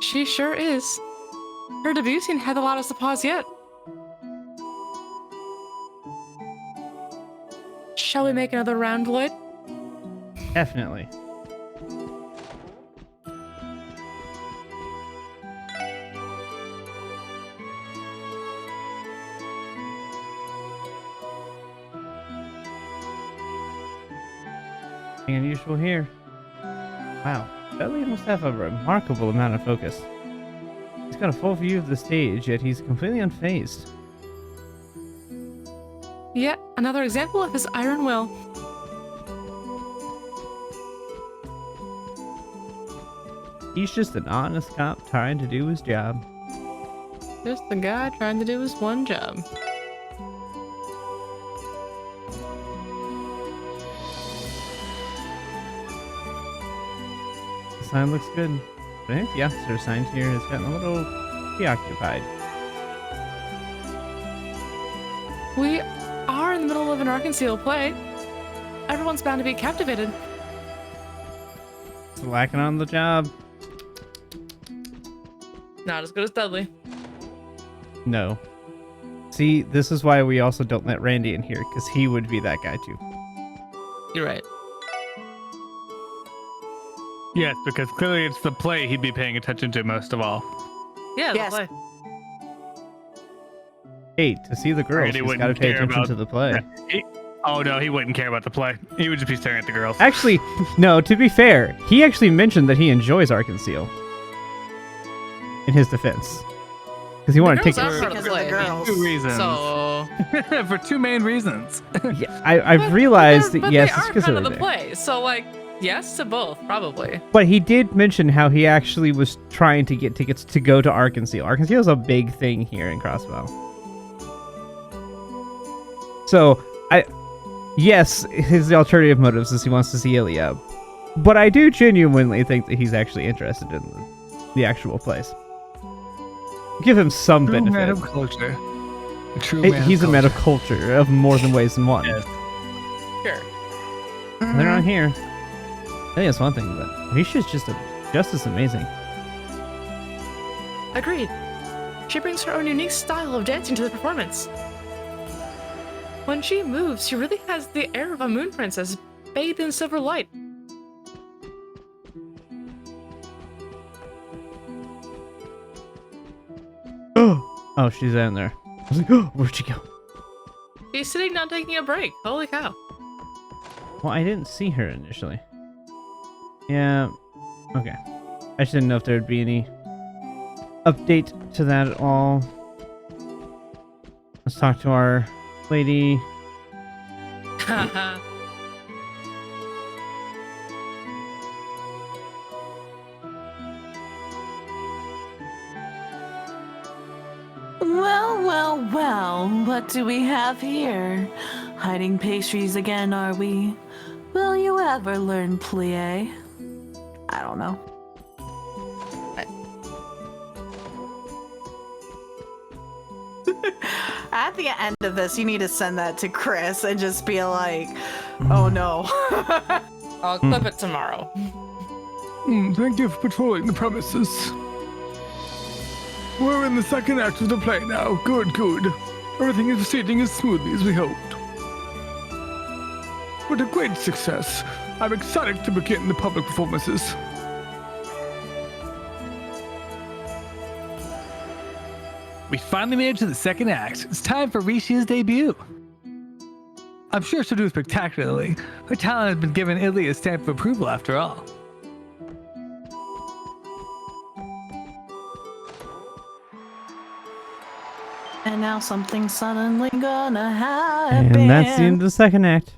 She sure is. Her debut scene had the loudest applause yet. Shall we make another round, Lloyd? Definitely. Nothing unusual here. Wow, Dudley must have a remarkable amount of focus. He's got a full view of the stage, yet he's completely unfazed. Yet another example of his iron will. He's just an honest cop trying to do his job. Just the guy trying to do his one job. The sign looks good, but I think the officer assigned here has gotten a little preoccupied. We are in the middle of an Arkansas play. Everyone's bound to be captivated. It's lacking on the job. Not as good as Dudley. No. See, this is why we also don't let Randy in here, because he would be that guy too. You're right. Yes, because clearly it's the play he'd be paying attention to most of all. Yeah, Yes. the play. Hey, to see the girls, Randy he's wouldn't got to pay care attention about- to the play. Oh no, he wouldn't care about the play. He would just be staring at the girls. Actually, no, to be fair, he actually mentioned that he enjoys Arkansas. In his defense. Because he wanted girls tickets. are part of Because the of the play. girls. 2 reasons. So, For 2 main reasons. Yeah, I've realized that, but yes, they it's are because part of of the there. play. So, like, yes to both, probably. But he did mention how he actually was trying to get tickets to go to Arkansas. Arkansas is a big thing here in Crossbow. So, yes, his alternative motives is he wants to see Ilya. But I do genuinely think that he's actually interested in the actual place. Give him some True man benefit. of culture. A true Hey, man he's a of man of culture. culture of more than ways than one. Yes. Sure. They're not here. I think that's one thing, but Risha's just as amazing. Agreed. She brings her own unique style of dancing to the performance. When she moves, she really has the air of a moon princess bathed in silver light. Oh, she's in there. I was like, oh, where'd she go? He's sitting down taking a break. Holy cow. Well, I didn't see her initially. Yeah. Okay. I just didn't know if there would be any update to that at all. Let's talk to our lady. Well, well, well, what do we have here? Hiding pastries again, are we? Will you ever learn plie? I don't know. At the end of this, you need to send that to Chris and just be like, oh no. I'll clip it tomorrow. Thank you for patrolling the premises. We're in the second act of the play now. Good, good. Everything is proceeding as smoothly as we hoped. What a great success. I'm excited to begin the public performances. We finally made it to the second act. It's time for Rishia's debut. I'm sure she'll do spectacularly. Her talent has been given Italy a stamp of approval after all. And now something's suddenly gonna happen. And that's the end of the second act.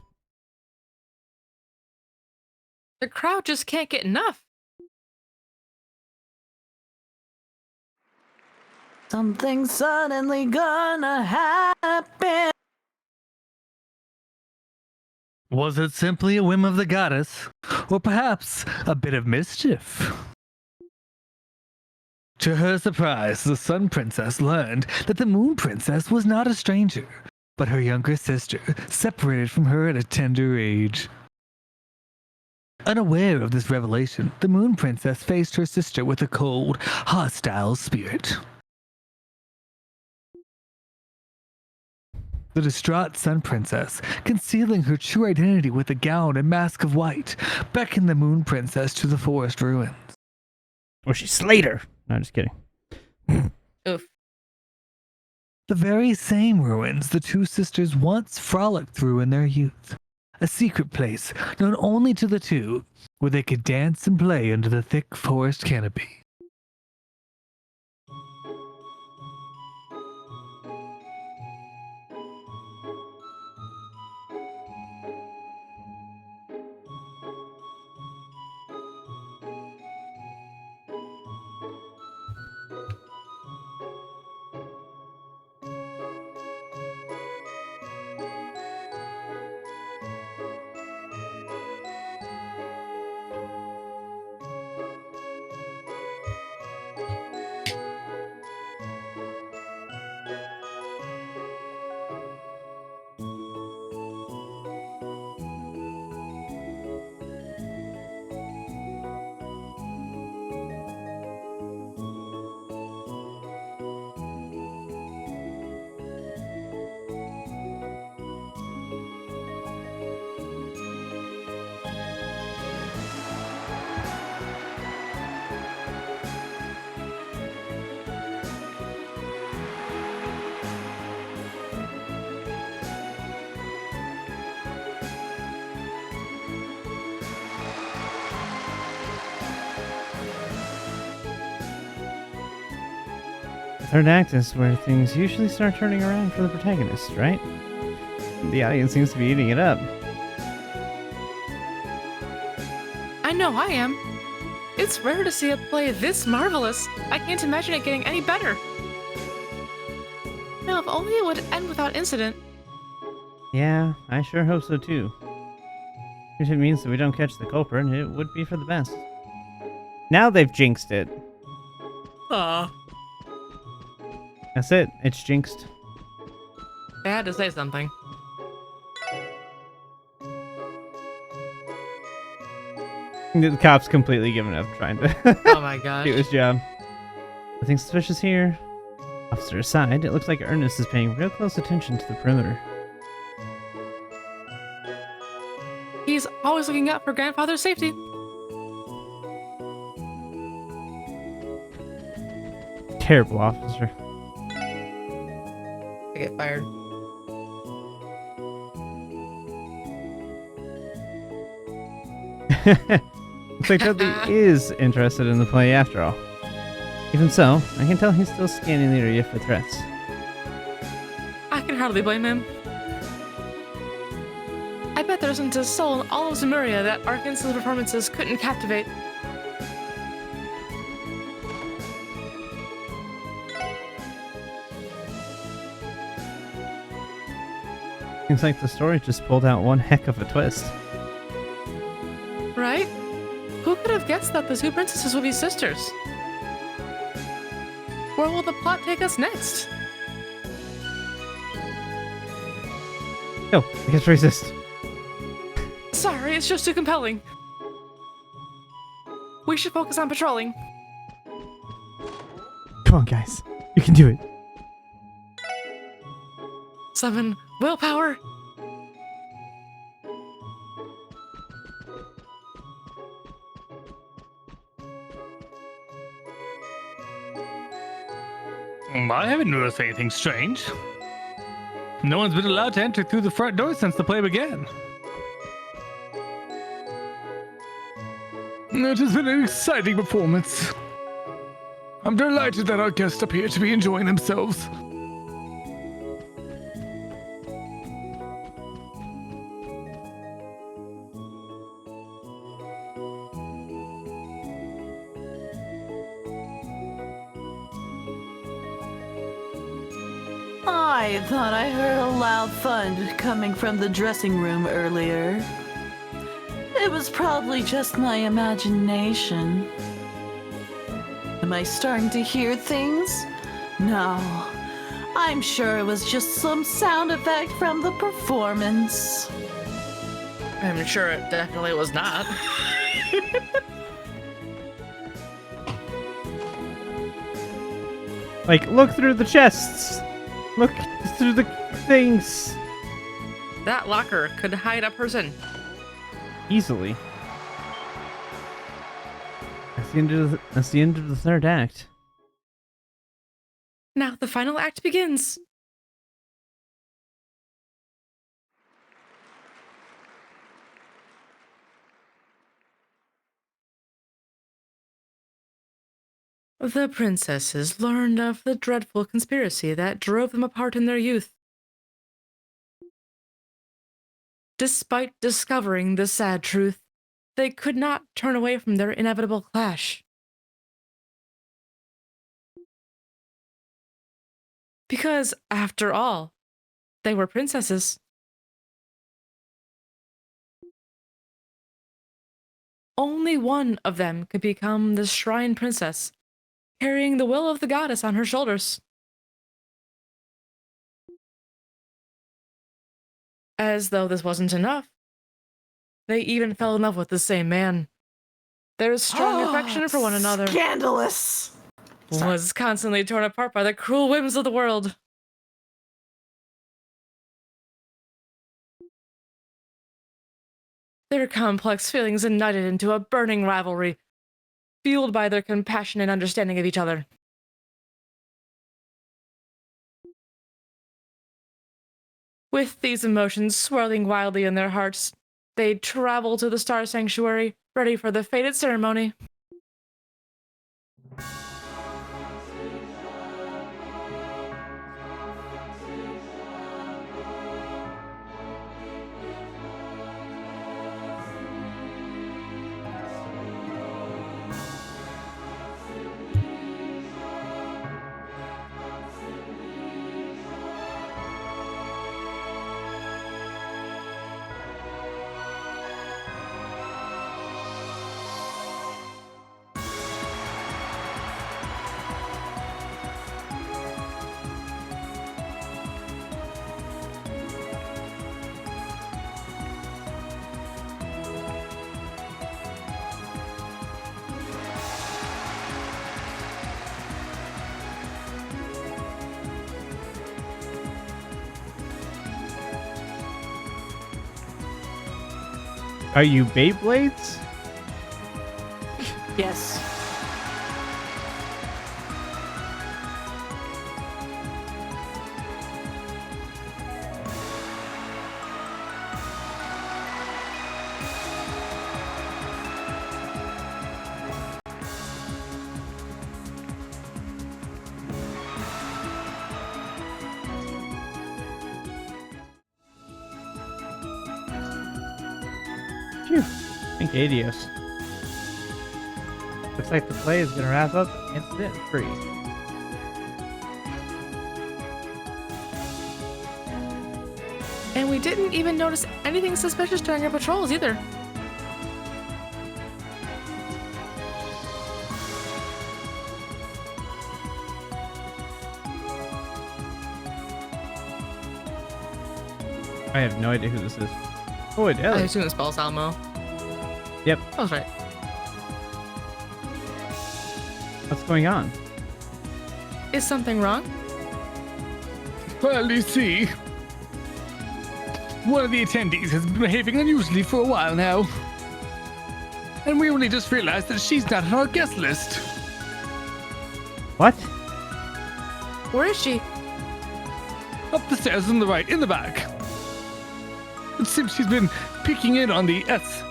The crowd just can't get enough. Something's suddenly gonna happen. Was it simply a whim of the goddess? Or perhaps a bit of mischief? To her surprise, the Sun Princess learned that the Moon Princess was not a stranger, but her younger sister, separated from her at a tender age. Unaware of this revelation, the Moon Princess faced her sister with a cold, hostile spirit. The distraught Sun Princess, concealing her true identity with a gown and mask of white, beckoned the Moon Princess to the forest ruins. Or she slayed her. No, just kidding. Oof. The very same ruins the two sisters once frolicked through in their youth. A secret place known only to the two, where they could dance and play under the thick forest canopy. Third act is where things usually start turning around for the protagonist, right? The audience seems to be eating it up. I know I am. It's rare to see a play this marvelous. I can't imagine it getting any better. Now, if only it would end without incident. Yeah, I sure hope so too. If it means that we don't catch the culprit, it would be for the best. Now they've jinxed it. Aw. That's it. It's jinxed. They had to say something. The cop's completely given up trying to Oh my gosh. do his job. Nothing suspicious here. Officer aside, it looks like Ernest is paying real close attention to the perimeter. He's always looking out for grandfather's safety. Terrible officer. I get fired. Looks like Dudley is interested in the play after all. Even so, I can tell he's still scanning the area for threats. I can hardly blame him. I bet there isn't a soul in all of Zemuria that Arkansas's performances couldn't captivate. Seems like the story just pulled out one heck of a twist. Right? Who could have guessed that the two princesses would be sisters? Where will the plot take us next? No, I guess resist. Sorry, it's just too compelling. We should focus on patrolling. Come on, guys. You can do it. 7. Willpower. I haven't noticed anything strange. No one's been allowed to enter through the front door since the play began. It has been an exciting performance. I'm delighted that our guests appear to be enjoying themselves. I thought I heard a loud thud coming from the dressing room earlier. It was probably just my imagination. Am I starting to hear things? No. I'm sure it was just some sound effect from the performance. I'm sure it definitely was not. Like, look through the chests. Look through the things. That locker could hide a person. Easily. That's the end of the third act. Now the final act begins. The princesses learned of the dreadful conspiracy that drove them apart in their youth. Despite discovering the sad truth, they could not turn away from their inevitable clash. Because, after all, they were princesses. Only one of them could become the shrine princess, carrying the will of the goddess on her shoulders. As though this wasn't enough, they even fell in love with the same man. Their strong affection for one another Scandalous. was constantly torn apart by the cruel whims of the world. Their complex feelings ignited into a burning rivalry, fueled by their compassion and understanding of each other. With these emotions swirling wildly in their hearts, they travel to the Star Sanctuary, ready for the fated ceremony. Are you Beyblades? Yes. Phew. Thank Adios. Looks like the play is gonna wrap up incident free. And we didn't even notice anything suspicious during our patrols either. I have no idea who this is. Oh, it I is. assume it spells Almo. Yep. I was right. What's going on? Is something wrong? Well, you see, one of the attendees has been behaving unusually for a while now. And we only just realized that she's not on our guest list. What? Where is she? Up the stairs on the right, in the back. It seems she's been peeking in on the S.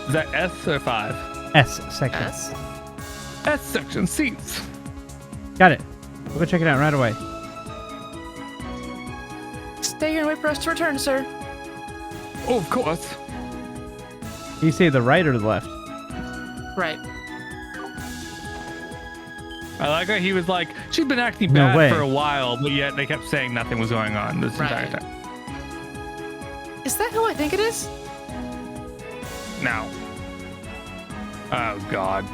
Is that S or 5? S section. Yes. S section seats. Got it. We'll go check it out right away. Stay here and wait for us to return, sir. Oh, of course. You say the right or the left? Right. I like how he was like, she's been acting No bad way. for a while, but yet they kept saying nothing was going on this entire Right. time. Is that who I think it is? Now. Oh, God.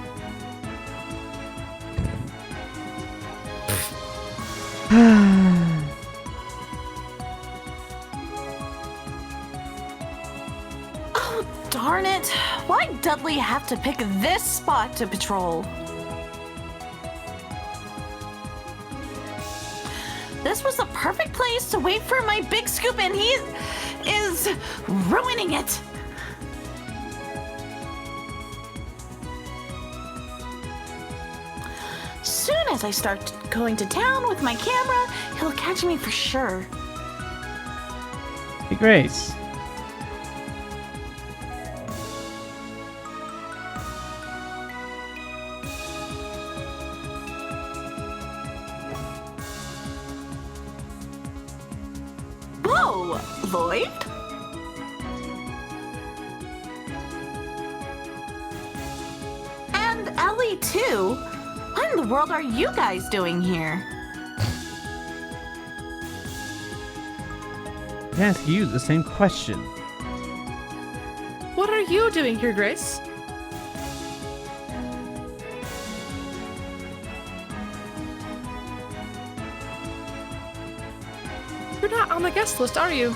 Oh, darn it. Why'd Dudley have to pick this spot to patrol? This was the perfect place to wait for my big scoop, and he is ruining it. Soon as I start going to town with my camera, he'll catch me for sure. Hey, Grace. Whoa, Lloyd? And Ellie, too. What in the world are you guys doing here? I ask you the same question. What are you doing here, Grace? You're not on the guest list, are you?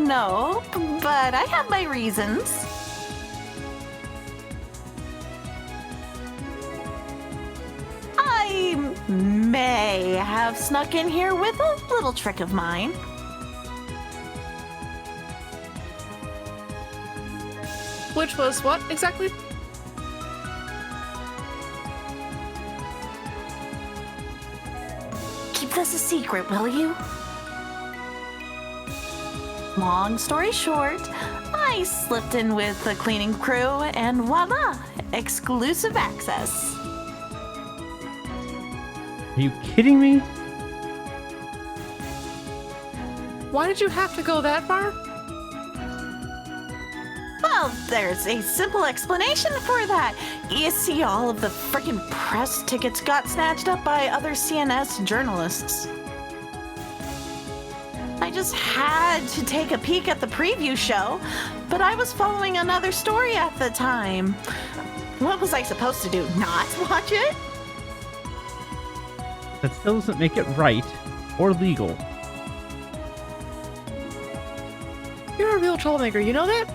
No, but I have my reasons. I may have snuck in here with a little trick of mine. Which was what exactly? Keep this a secret, will you? Long story short, I slipped in with the cleaning crew and voila, exclusive access. Are you kidding me? Why did you have to go that far? Well, there's a simple explanation for that. You see, all of the frickin' press tickets got snatched up by other CNS journalists. I just had to take a peek at the preview show, but I was following another story at the time. What was I supposed to do? Not watch it? That still doesn't make it right or legal. You're a real troublemaker, you know that?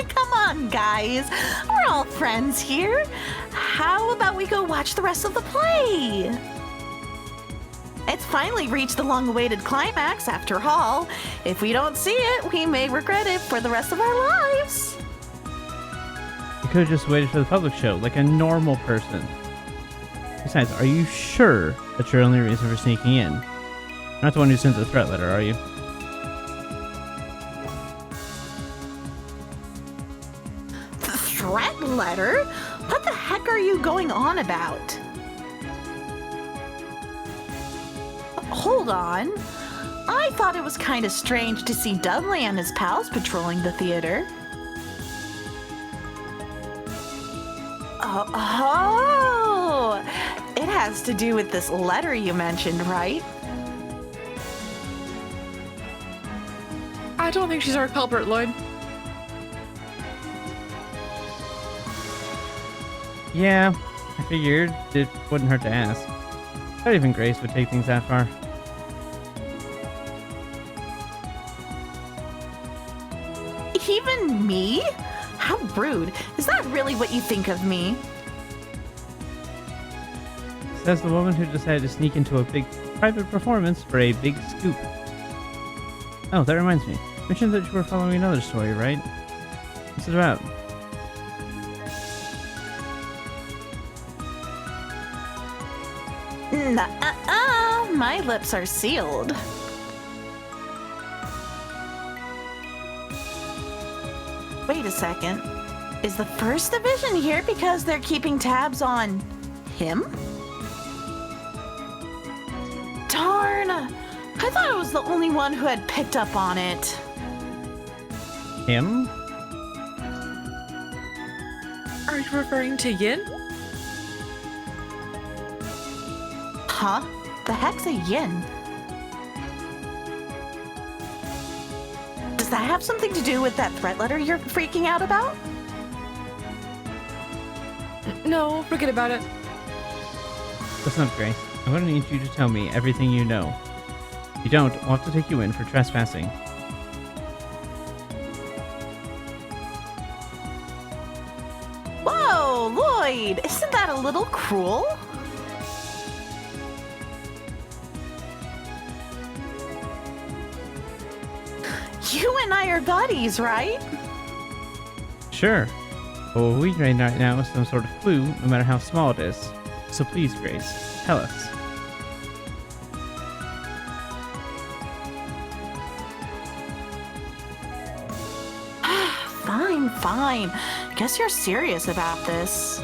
Come on, guys. We're all friends here. How about we go watch the rest of the play? It's finally reached the long-awaited climax after all. If we don't see it, we may regret it for the rest of our lives. You could have just waited for the public show, like a normal person. Besides, are you sure that's your only reason for sneaking in? You're not the one who sent the threat letter, are you? The threat letter? What the heck are you going on about? Hold on. I thought it was kind of strange to see Dudley and his pals patrolling the theater. Oh, it has to do with this letter you mentioned, right? I don't think she's our culprit, Lloyd. Yeah, I figured it wouldn't hurt to ask. Not even Grace would take things that far. Even me? How rude. Is that really what you think of me? That's the woman who decided to sneak into a big private performance for a big scoop. Oh, that reminds me. You mentioned that you were following another story, right? What's it about? Nuh-uh-uh. My lips are sealed. Wait a second. Is the First Division here because they're keeping tabs on him? Darn! I thought I was the only one who had picked up on it. Him? Are you referring to Yin? Huh? The heck's a yin? Does that have something to do with that threat letter you're freaking out about? No, forget about it. Listen up, Grace. I'm going to need you to tell me everything you know. If you don't, I'll have to take you in for trespassing. Whoa, Lloyd! Isn't that a little cruel? You and I are buddies, right? Sure. But what we need right now is some sort of clue, no matter how small it is. So please, Grace, tell us. Fine. Guess you're serious about this.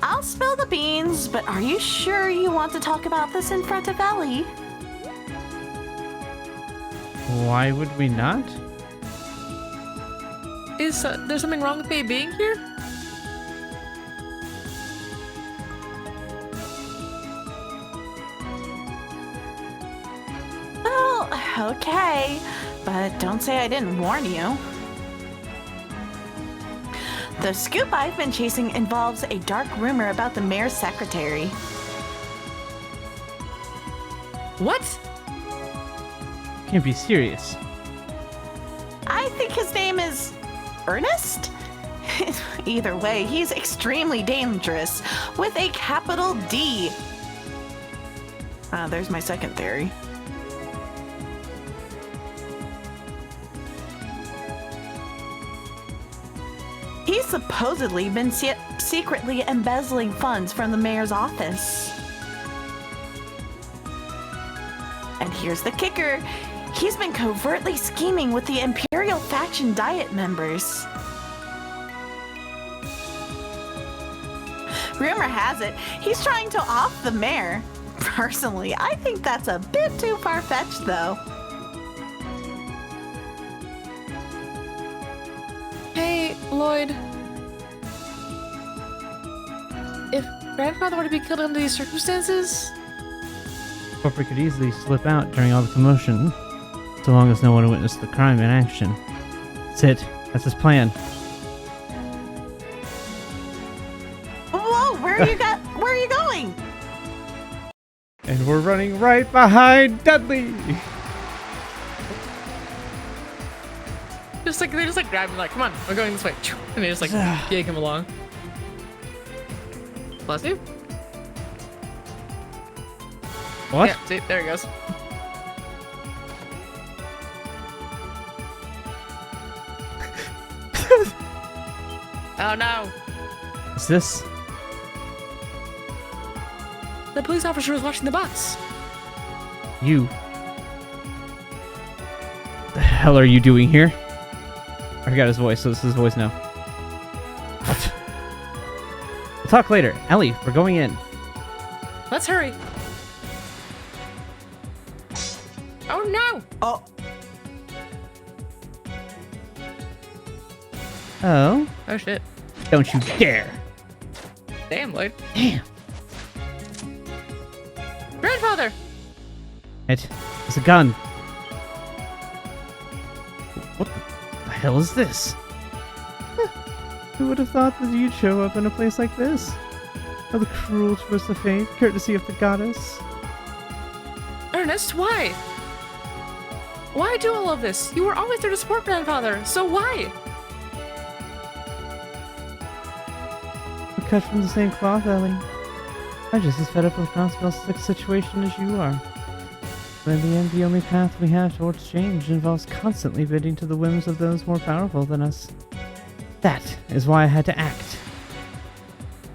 I'll spill the beans, but are you sure you want to talk about this in front of Ellie? Why would we not? Is there something wrong with me being here? Well, okay, but don't say I didn't warn you. The scoop I've been chasing involves a dark rumor about the mayor's secretary. What? Can't be serious. I think his name is Ernest? Either way, he's extremely dangerous with a capital D. There's my second theory. He's supposedly been secretly embezzling funds from the mayor's office. And here's the kicker. He's been covertly scheming with the Imperial Faction Diet members. Rumor has it, he's trying to off the mayor. Personally, I think that's a bit too far-fetched, though. Hey, Lloyd. If Grandfather were to be killed under these circumstances, Corporate could easily slip out during all the commotion, so long as no one witnessed the crime in action. That's it. That's his plan. Whoa, where are you going? And we're running right behind Dudley! they just grab him like, come on, we're going this way. And they just like yank him along. Bless you. What? Yeah, see, there he goes. Oh no. Is this? The police officer was watching the bus. You? What the hell are you doing here? I forgot his voice, so this is his voice now. What? We'll talk later. Ellie, we're going in. Let's hurry. Oh no! Oh, Oh? Oh shit. Don't you dare! Damn, Lloyd. Damn! Grandfather! It's a gun. What the hell is this? Who would have thought that you'd show up in a place like this? How the cruel twist of fate, courtesy of the goddess. Ernest, why? Why do all of this? You were always there to support Grandfather, so why? cut from the same cloth, Ellie. I'm just as fed up with Crossbell's sick situation as you are. But in the end, the only path we have towards change involves constantly bending to the whims of those more powerful than us. That is why I had to act.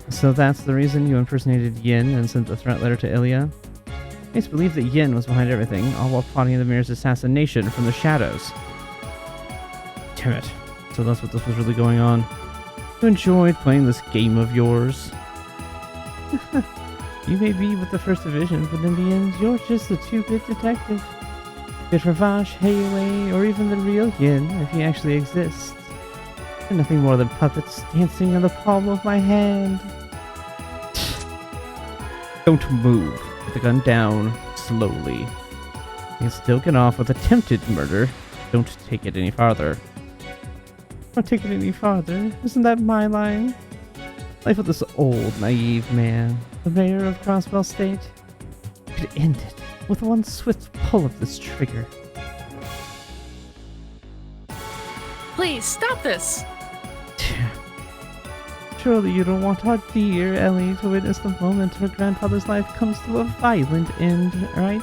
So that's the reason you impersonated Yin and sent the threat letter to Ilya? I used to believe that Yin was behind everything, all while plotting the Mirror's assassination from the shadows. Damn it. So that's what this was really going on. You enjoyed playing this game of yours. You may be with the First Division, but in the end, you're just a two-bit detective. Get Ravash, Hayway, or even the real Yin, if he actually exists. They're nothing more than puppets dancing in the palm of my hand. Don't move. Put the gun down slowly. You can still get off with attempted murder. Don't take it any farther. Don't take it any farther. Isn't that my line? Life with this old, naive man, the mayor of Crossbell State, could end it with one swift pull of this trigger. Please stop this. Surely you don't want our dear Ellie to witness the moment her grandfather's life comes to a violent end, right?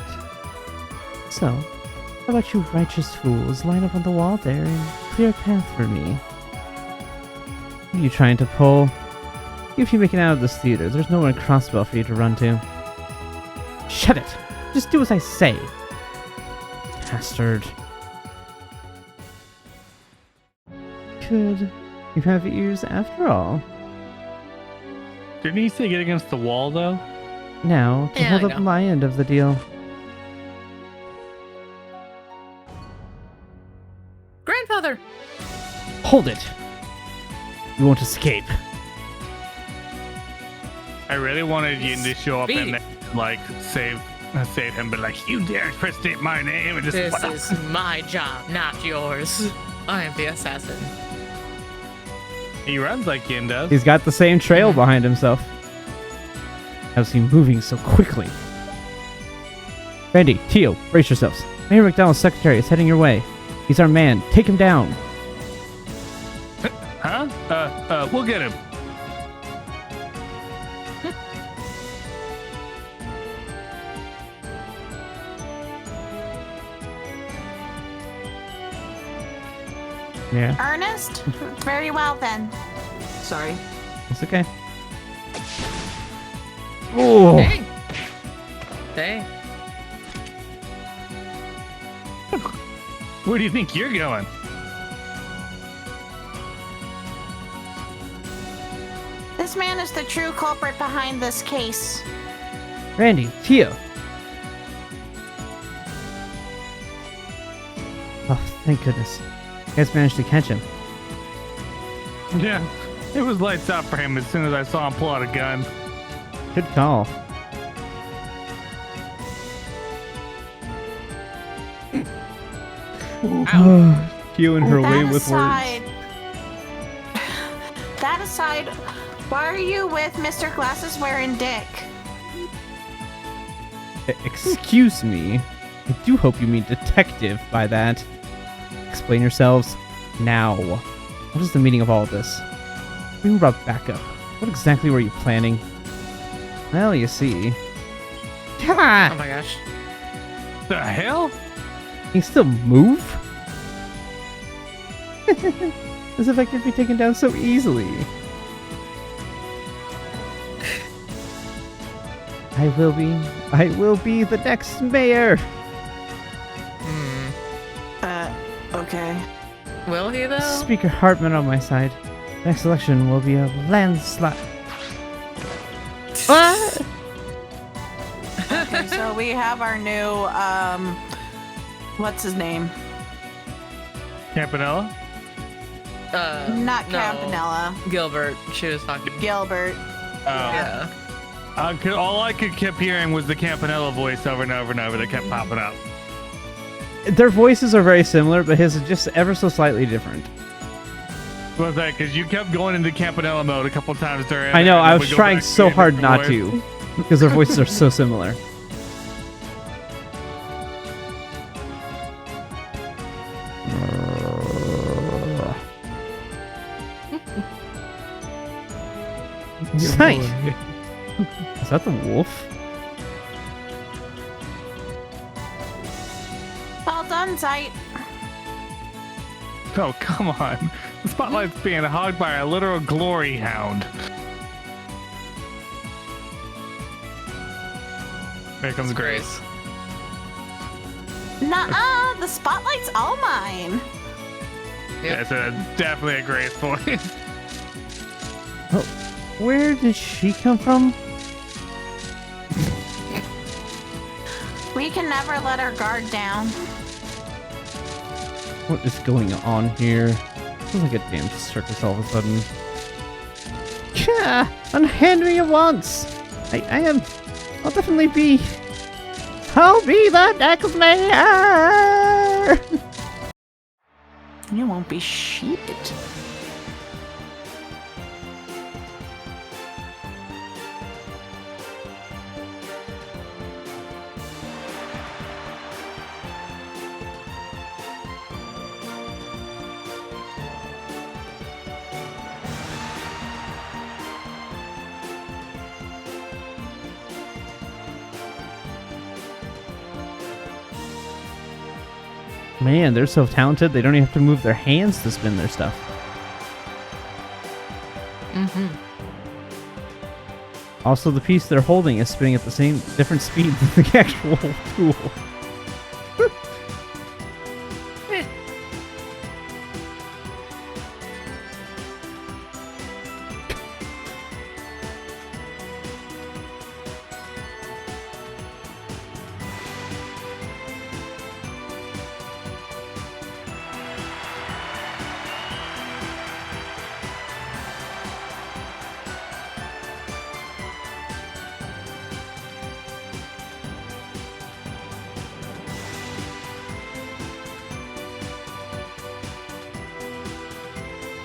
So, how about you righteous fools line up on the wall there and clear a path for me? What are you trying to pull? If you make it out of this theater, there's nowhere in Crossbell for you to run to. Shut it! Just do as I say! Bastard. Good. You have ears after all. Didn't he say get against the wall, though? Now, to Yeah, hold I up know. my end of the deal. Grandfather! Hold it! You won't escape. I really wanted Yin to show up and Speak. like save him, but like, you dare impersonate my name and just This is my job, not yours. I am the assassin. He runs like Yin does. He's got the same trail behind himself. How's he moving so quickly? Randy, Tio, brace yourselves. Mayor McDonald's secretary is heading your way. He's our man. Take him down. Huh? We'll get him. Yeah, Ernest? Very well then. Sorry. it's okay. Oh, Hey. Hey. Where do you think you're going? This man is the true culprit behind this case. Randy, Tio. Oh, thank goodness. You guys managed to catch him. Yeah, it was lights out for him as soon as I saw him pull out a gun. Good call. Tio and her way with words. That aside, why are you with Mr. Glasses wearing Dick? Excuse me. I do hope you mean detective by that. Explain yourselves now. What is the meaning of all of this? Bring Rob back up. What exactly were you planning? Well, you see. Oh my gosh. The hell? Can you still move? As if I could be taken down so easily. I will be the next mayor. Okay. Will he though? Speaker Hartman on my side. Next election will be a landslide. What? Okay, so we have our new, what's his name? Campanella? Not no. Campanella. Gilbert. She was talking. Gilbert. Yeah. All I kept hearing was the Campanella voice over and over and over that kept popping up. Their voices are very similar, but his is just ever so slightly different. What was that? Because you kept going into Campanella mode a couple times during. I know, and I then was we go trying back to so a hard different not voice. to, because their voices are so similar. Sight. Is that the wolf? Well done, Zeit. Oh, come on. The spotlight's being hogged by a literal glory hound. Here comes Grace. Nuh-uh, the spotlight's all mine. Yeah, it's definitely a Grace voice. Oh, where did she come from? We can never let our guard down. What is going on here? Feels like a damn circus all of a sudden. Yeah, unhand me at once. I'll definitely be. I'll be the next mayor. You won't be shit. Man, they're so talented, they don't even have to move their hands to spin their stuff. Mm-hmm. Also, the piece they're holding is spinning at the same different speed than the actual tool.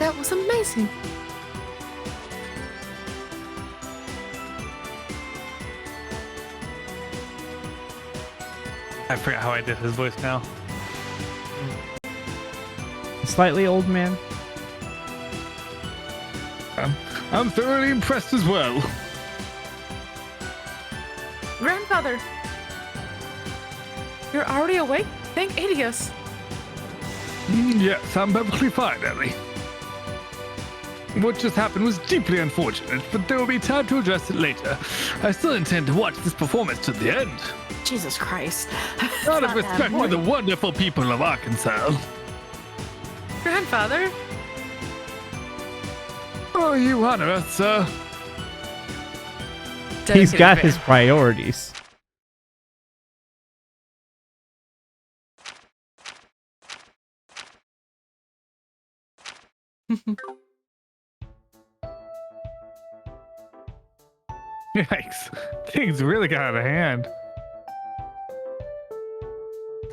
That was amazing. I forgot how I did his voice now. Slightly old man. I'm thoroughly impressed as well. Grandfather, you're already awake? Thank Adios. Yes, I'm perfectly fine, Ellie. What just happened was deeply unfortunate, but there will be time to address it later. I still intend to watch this performance to the end. Jesus Christ. Out of Not that respect for the wonderful people of Arkansas. Grandfather, Oh, you honor us, sir. He's dedicated got fan. his priorities. Yikes. Things really got out of hand.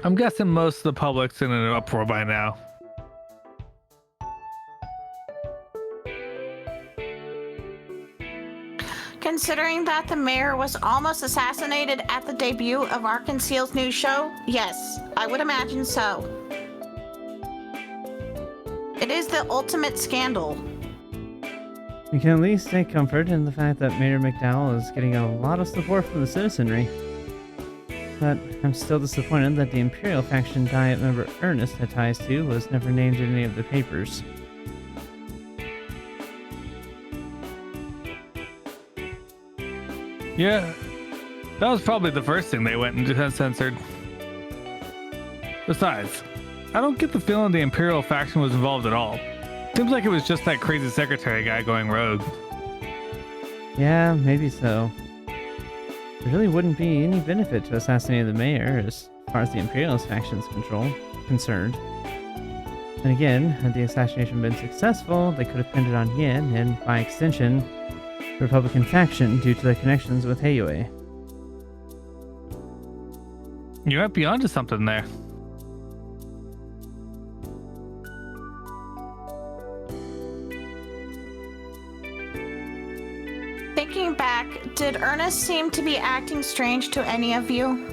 I'm guessing most of the public's in an uproar by now. Considering that the mayor was almost assassinated at the debut of Arkansas's new show, yes, I would imagine so. It is the ultimate scandal. We can at least take comfort in the fact that Mayor McDowell is getting a lot of support from the citizenry. But I'm still disappointed that the Imperial faction Diet member Ernest had ties to was never named in any of the papers. Yeah, that was probably the first thing they went and just censored. Besides, I don't get the feeling the Imperial faction was involved at all. Seems like it was just that crazy secretary guy going rogue. Yeah, maybe so. There really wouldn't be any benefit to assassinating the mayor as far as the Imperialist faction's concerned. And again, had the assassination been successful, they could have pinned it on Yin, and by extension, the Republican faction due to their connections with Heiyue. You might be onto something there. Thinking back, did Ernest seem to be acting strange to any of you?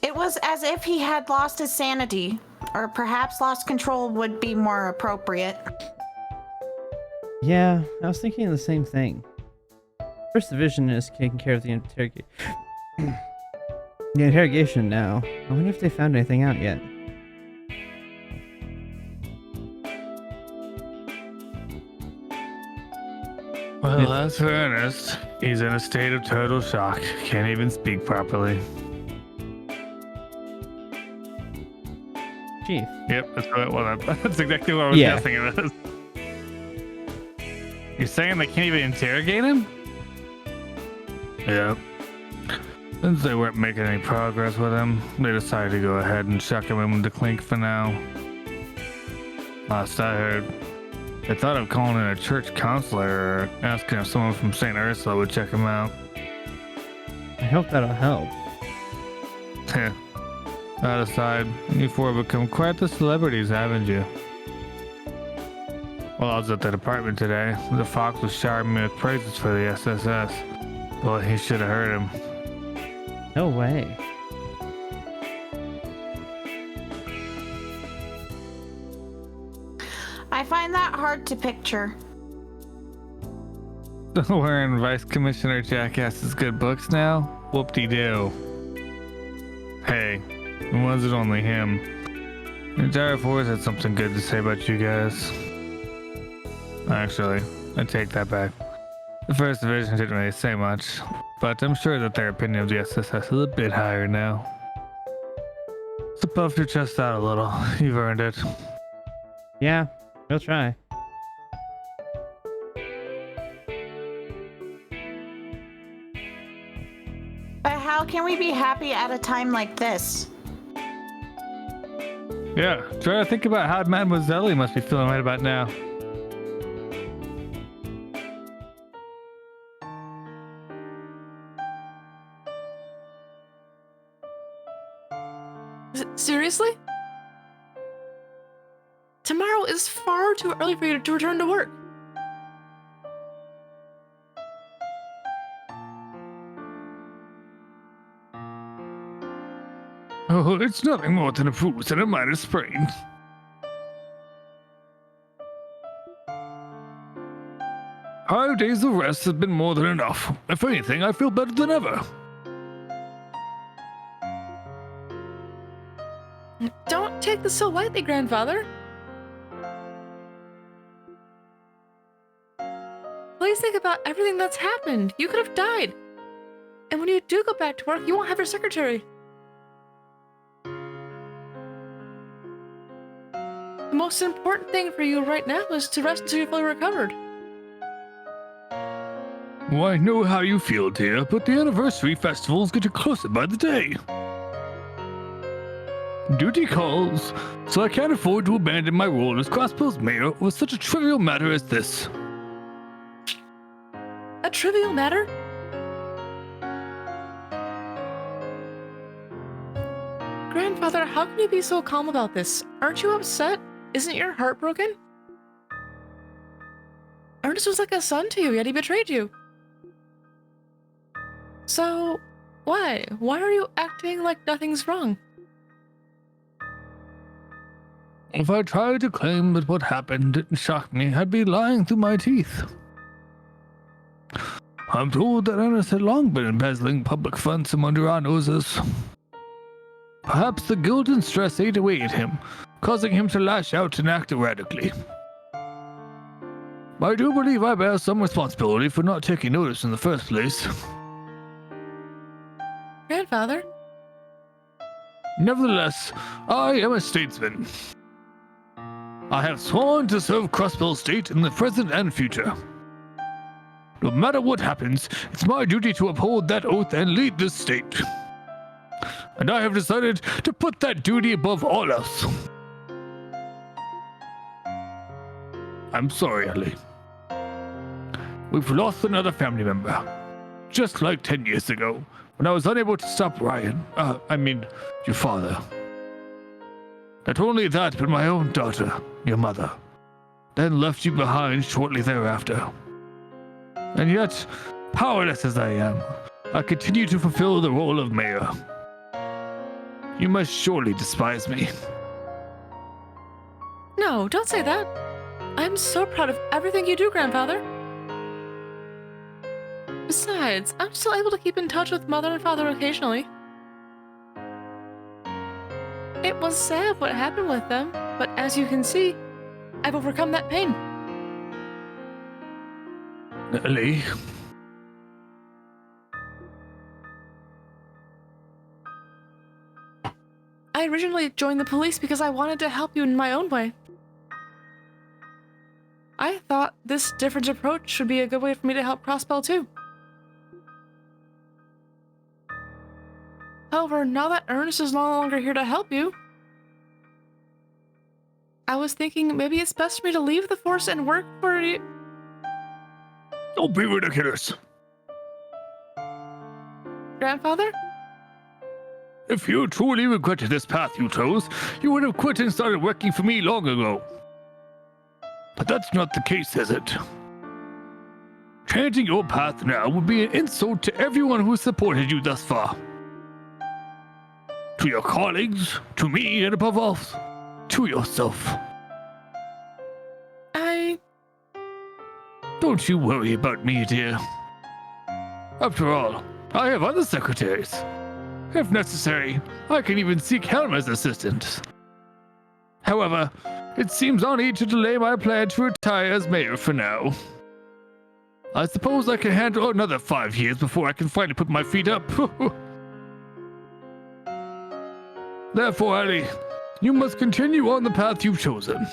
It was as if he had lost his sanity, or perhaps lost control would be more appropriate. Yeah, I was thinking the same thing. First Division is taking care of the interrogation now. I wonder if they found anything out yet. Well, as for Ernest, he's in a state of total shock. Can't even speak properly. Chief. Yep, that's exactly what I was guessing it was. You're saying they can't even interrogate him? Yep. Since they weren't making any progress with him, they decided to go ahead and chuck him in the clink for now. Last I heard, they thought of calling in a church counselor or asking if someone from St. Ursula would check him out. I hope that'll help. That aside, you four have become quite the celebrities, haven't you? While I was at the department today, the Fox was showering me with praises for the SSS. Well, he should have heard him. No way. I find that hard to picture. Wearing Vice Commissioner Jackass's good books now? Whoop-de-doo. Hey, it wasn't only him. The entire force had something good to say about you guys. Actually, I take that back. The First Division didn't really say much, but I'm sure that their opinion of the SSS is a bit higher now. So puff your chest out a little. You've earned it. Yeah, we'll try. But how can we be happy at a time like this? Yeah, try to think about how Mademoiselle must be feeling right about now. Seriously? Tomorrow is far too early for you to return to work. Oh, it's nothing more than a bruise and a minor sprain. 5 days of rest has been more than enough. If anything, I feel better than ever. Don't take this so lightly, Grandfather. Please think about everything that's happened. You could have died. And when you do go back to work, you won't have your secretary. The most important thing for you right now is to rest until you're fully recovered. Well, I know how you feel, dear, but the anniversary festival is getting closer by the day. Duty calls, so I can't afford to abandon my role as Crosspill's mayor with such a trivial matter as this. A trivial matter? Grandfather, how can you be so calm about this? Aren't you upset? Isn't your heart broken? Ernest was like a son to you, yet he betrayed you. So, why? Why are you acting like nothing's wrong? If I tried to claim that what happened didn't shock me, I'd be lying through my teeth. I'm told that Ernest had long been embezzling public funds from under our noses. Perhaps the guilt and stress ate away at him, causing him to lash out and act erratically. I do believe I bear some responsibility for not taking notice in the first place. Grandfather? Nevertheless, I am a statesman. I have sworn to serve Crosspell State in the present and future. No matter what happens, it's my duty to uphold that oath and lead this state. And I have decided to put that duty above all else. I'm sorry, Ellie. We've lost another family member. Just like 10 years ago, when I was unable to stop Ryan. Your father. Not only that, but my own daughter, your mother, then left you behind shortly thereafter. And yet, powerless as I am, I continue to fulfill the role of mayor. You must surely despise me. No, don't say that. I'm so proud of everything you do, Grandfather. Besides, I'm still able to keep in touch with Mother and Father occasionally. It was sad what happened with them, but as you can see, I've overcome that pain. Ellie, I originally joined the police because I wanted to help you in my own way. I thought this different approach would be a good way for me to help Crossbell too. However, now that Ernest is no longer here to help you, I was thinking maybe it's best for me to leave the force and work for you. don't be ridiculous. Grandfather? If you truly regretted this path you chose, you would have quit and started working for me long ago. But that's not the case, is it? Changing your path now would be an insult to everyone who supported you thus far. To your colleagues, to me, and above all, to yourself. Don't you worry about me, dear. After all, I have other secretaries. If necessary, I can even seek Helma's assistance. However, it seems I need to delay my plan to retire as mayor for now. I suppose I can handle another 5 years before I can finally put my feet up. Therefore, Ellie, you must continue on the path you've chosen.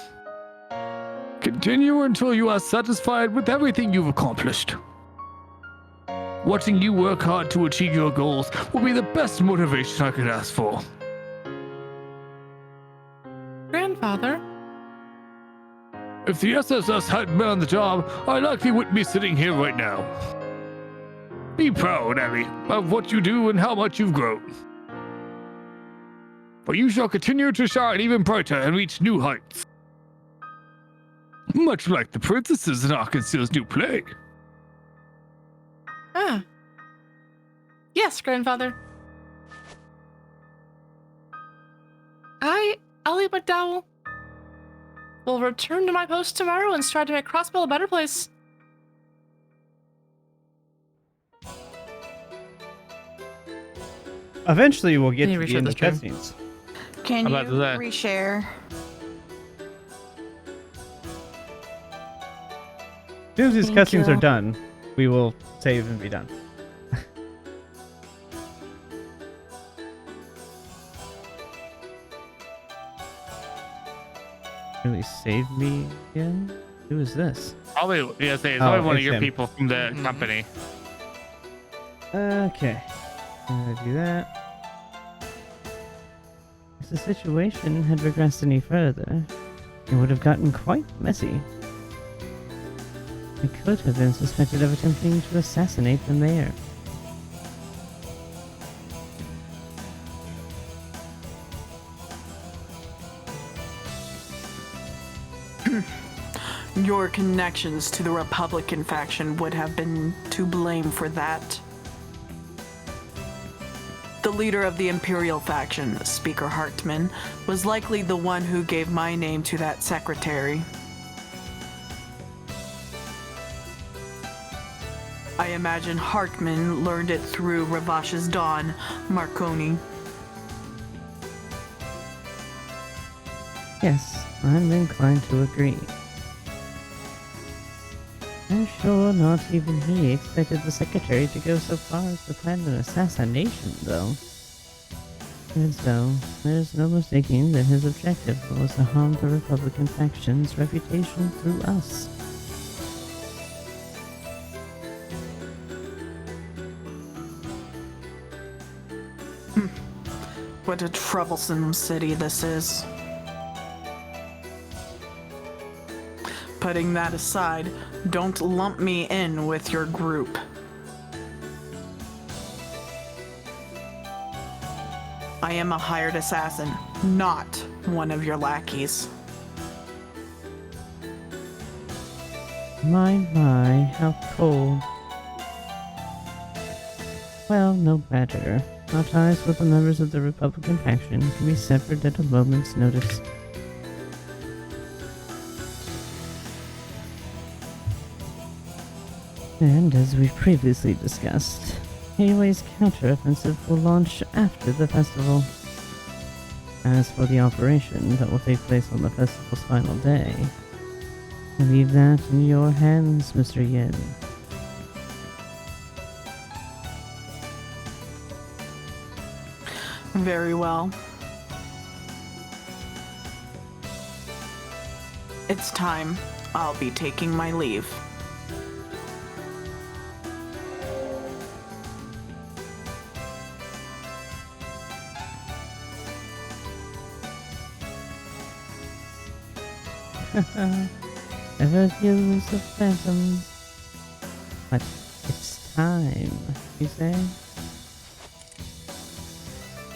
Continue until you are satisfied with everything you've accomplished. Watching you work hard to achieve your goals will be the best motivation I could ask for. Grandfather? If the SSS hadn't been on the job, I likely wouldn't be sitting here right now. Be proud, Ellie, of what you do and how much you've grown. But you shall continue to shine even brighter and reach new heights. Much like the princesses in Arkansas's new play. Ah. Yes, Grandfather. I, Ellie McDowell, will return to my post tomorrow and strive to make Crossbell a better place. Eventually, we'll get Can you to the reshare end the of stream? cutscenes. Can you How about that? reshare? As soon as these Thank cutscenes you. are done, we will save and be done. Really save me again? Who is this? Probably, yes, it's Oh, probably one of it's your him. people from the Mhm. company. Okay. Do that. If the situation had regressed any further, it would have gotten quite messy. I could have been suspected of attempting to assassinate the mayor. Your connections to the Republican faction would have been to blame for that. The leader of the Imperial faction, Speaker Hartman, was likely the one who gave my name to that secretary. I imagine Hartman learned it through Ravash's Don, Marconi. Yes, I'm inclined to agree. I'm sure not even he expected the secretary to go so far as to plan an assassination, though. And so, there's no mistaking that his objective was to harm the Republican faction's reputation through us. What a troublesome city this is. Putting that aside, don't lump me in with your group. I am a hired assassin, not one of your lackeys. My, how cold. Well, no matter. Our ties with the members of the Republican faction can be severed at a moment's notice. And as we previously discussed, Heiwei's counteroffensive will launch after the festival. As for the operation that will take place on the festival's final day, I leave that in your hands, Mr. Yin. Very well. It's time. I'll be taking my leave. Never use the phantom. But it's time, you say?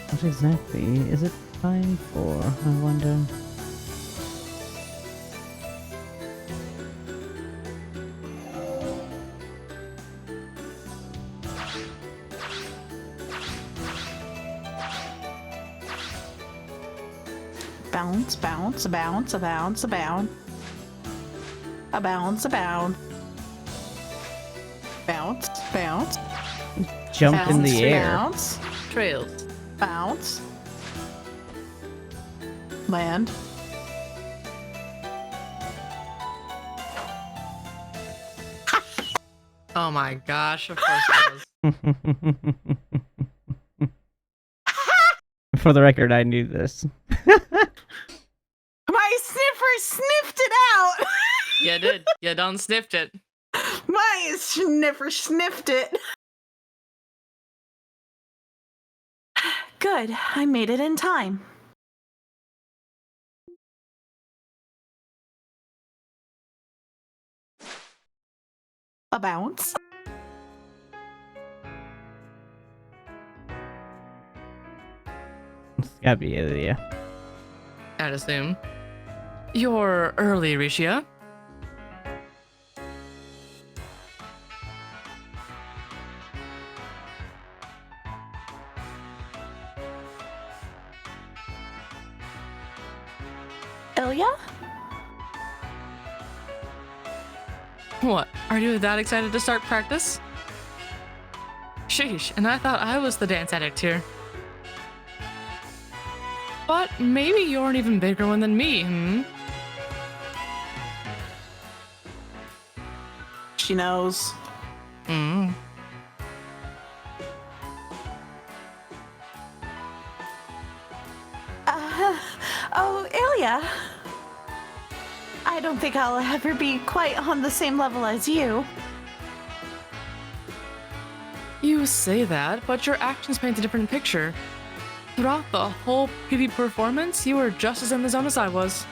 What exactly is it time for, I wonder? Bounce, bounce, a bounce, a bounce, a bounce. A bounce, a bounce. Bounce, bounce. Jump in the air. Bounce, Trails. bounce. Land. Oh my gosh, of course it was. For the record, I knew this. My sniffer sniffed it out! You did. You done sniffed it. My sniffer sniffed it. Good, I made it in time. A bounce. It's gotta be Ilya. I'd assume. You're early, Rishia. Ilya? What? Are you that excited to start practice? Sheesh, and I thought I was the dance addict here. But maybe you're an even bigger one than me, hmm? She knows. Hmm. Oh, Ilya. I don't think I'll ever be quite on the same level as you. You say that, but your actions paint a different picture. Throughout the whole PV performance, you were just as in the zone as I was.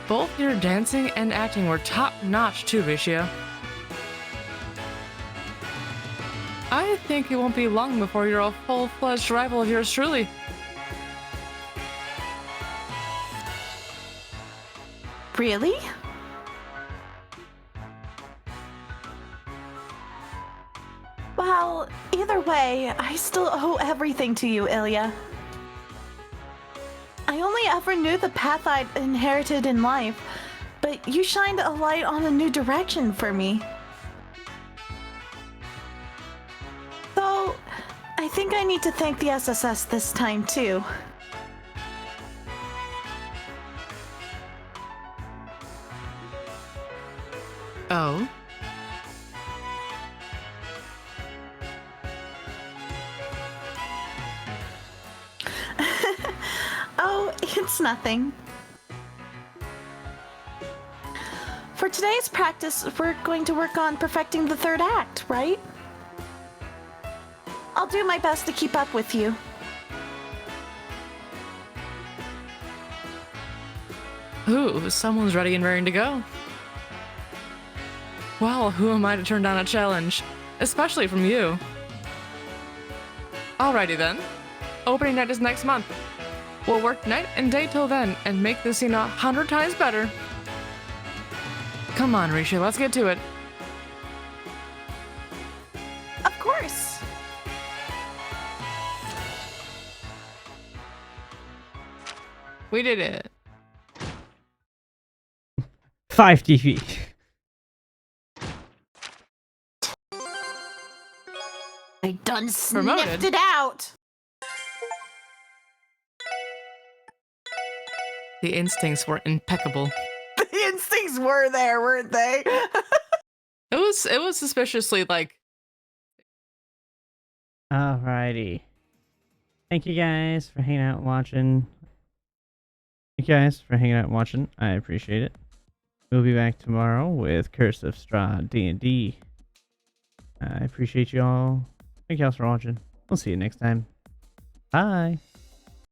Both your dancing and acting were top-notch too, Rishia. I think it won't be long before you're a full-fledged rival of yours truly. Really? Well, either way, I still owe everything to you, Ilya. I only ever knew the path I'd inherited in life, but you shined a light on a new direction for me. So, I think I need to thank the SSS this time, too. Oh? Oh, it's nothing. For today's practice, we're going to work on perfecting the third act, right? I'll do my best to keep up with you. Ooh, someone's ready and raring to go. Well, who am I to turn down a challenge? Especially from you. Alrighty then. Opening night is next month. We'll work night and day till then and make this scene 100 times better. Come on, Risha, let's get to it. Of course. We did it. 5 TV. I done Promoted. sniffed it out. The instincts were impeccable. The instincts were there, weren't they? It was suspiciously like Alrighty. Thank you guys for hanging out and watching. Thank you guys for hanging out and watching. I appreciate it. We'll be back tomorrow with Curse of Strahd D&D. I appreciate you all. Thank you all for watching. We'll see you next time. Bye.